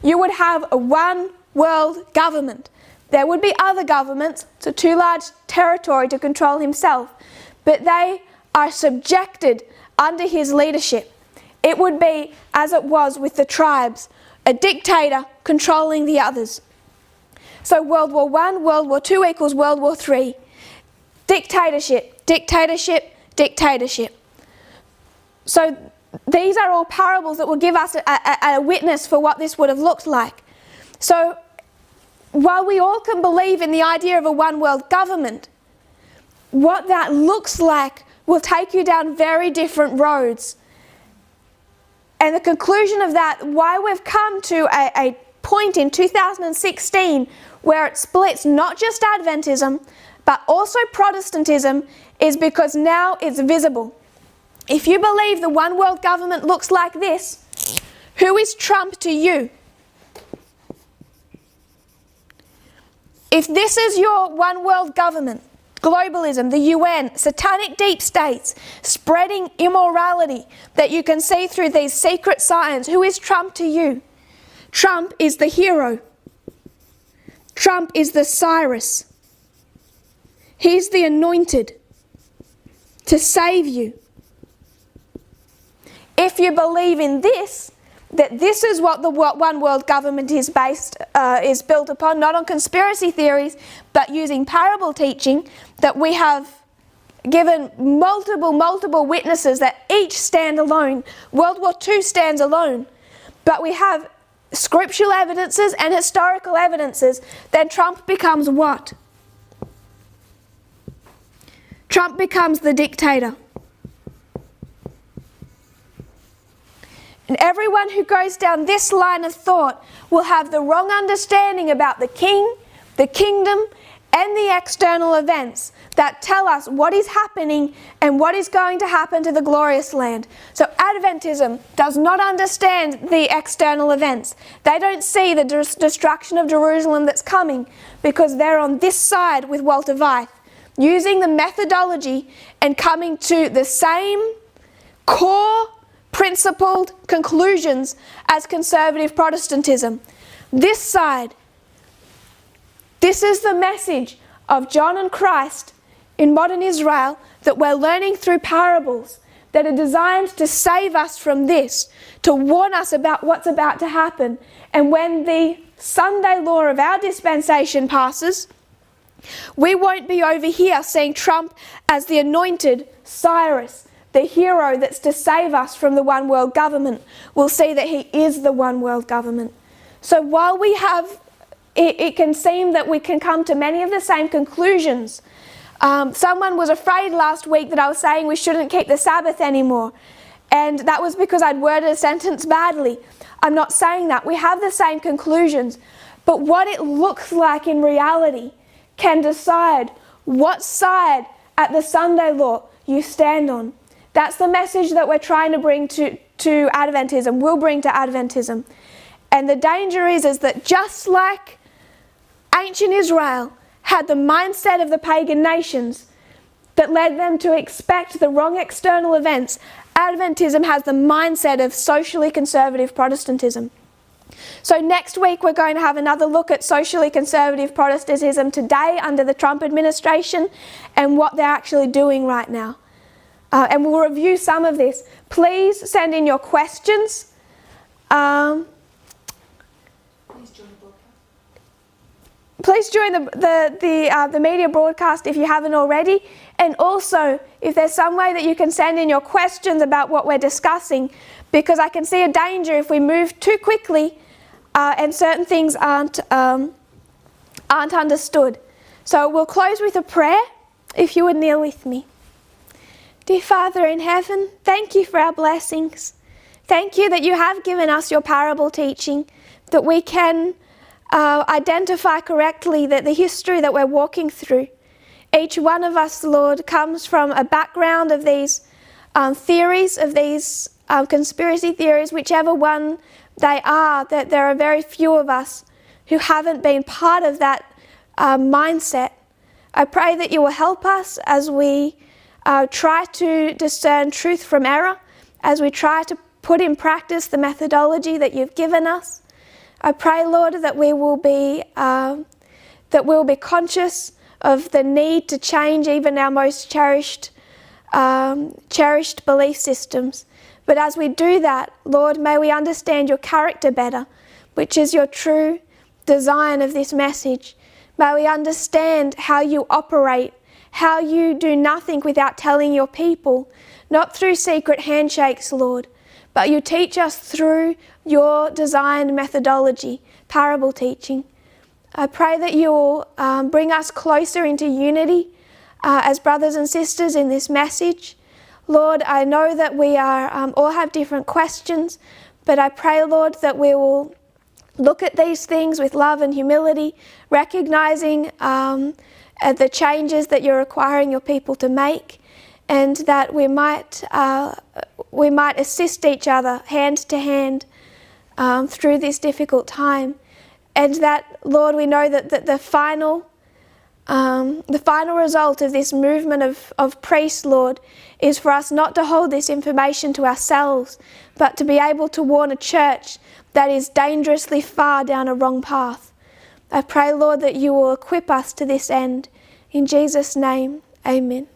You would have a one world government. There would be other governments, it's a too large territory to control himself, but they are subjected under his leadership. It would be as it was with the tribes, a dictator controlling the others. So World War I, World War II equals World War III. Dictatorship, dictatorship, dictatorship. So these are all parables that will give us a witness for what this would have looked like. So while we all can believe in the idea of a one world government, what that looks like will take you down very different roads. And the conclusion of that, why we've come to a point in 2016 where it splits not just Adventism but also Protestantism, is because now it's visible. If you believe the one world government looks like this, who is Trump to you? If this is your one world government, globalism, the UN, satanic deep states, spreading immorality that you can see through these secret signs, who is Trump to you? Trump is the hero. Trump is the Cyrus. He's the anointed to save you. If you believe in this, that this is what the one world government is built upon, not on conspiracy theories, but using parable teaching, that we have given multiple witnesses that each stand alone. World War II stands alone, but we have scriptural evidences and historical evidences. Then Trump becomes what? Trump becomes the dictator. And everyone who goes down this line of thought will have the wrong understanding about the king, the kingdom, and the external events that tell us what is happening and what is going to happen to the glorious land. So Adventism does not understand the external events. They don't see the destruction of Jerusalem that's coming because they're on this side with Walter Veith, using the methodology and coming to the same core principled conclusions as conservative Protestantism. This side, this is the message of John and Christ in modern Israel that we're learning through parables that are designed to save us from this, to warn us about what's about to happen. And when the Sunday law of our dispensation passes, we won't be over here seeing Trump as the anointed Cyrus, the hero that's to save us from the one world government. We'll see that he is the one world government. So while we have, it can seem that we can come to many of the same conclusions. Someone was afraid last week that I was saying we shouldn't keep the Sabbath anymore. And that was because I'd worded a sentence badly. I'm not saying that. We have the same conclusions. But what it looks like in reality can decide what side at the Sunday law you stand on. That's the message that we're trying to bring to Adventism, we'll bring to Adventism. And the danger is that just like ancient Israel had the mindset of the pagan nations that led them to expect the wrong external events, Adventism has the mindset of socially conservative Protestantism. So next week we're going to have another look at socially conservative Protestantism today under the Trump administration and what they're actually doing right now. And we'll review some of this. Please send in your questions. Please join the media broadcast if you haven't already. And also, if there's some way that you can send in your questions about what we're discussing, because I can see a danger if we move too quickly and certain things aren't understood. So we'll close with a prayer, if you would kneel with me. Dear Father in heaven, thank you for our blessings. Thank you that you have given us your parable teaching, that we can identify correctly that the history that we're walking through. Each one of us, Lord, comes from a background of these theories, of these conspiracy theories, whichever one they are, that there are very few of us who haven't been part of that mindset. I pray that you will help us as we try to discern truth from error, as we try to put in practice the methodology that you've given us. I pray, Lord, that we will be conscious of the need to change even our most cherished belief systems. But as we do that, Lord, may we understand your character better, which is your true design of this message. May we understand how you operate, how you do nothing without telling your people, not through secret handshakes, Lord, but you teach us through your designed methodology, parable teaching. I pray that you will bring us closer into unity as brothers and sisters in this message. Lord, I know that we are all have different questions, but I pray, Lord, that we will look at these things with love and humility, recognizing the changes that you're requiring your people to make, and that we might assist each other hand to hand through this difficult time. And that, Lord, we know that the final result of this movement of priests, Lord, is for us not to hold this information to ourselves, but to be able to warn a church that is dangerously far down a wrong path. I pray, Lord, that you will equip us to this end. In Jesus' name, amen.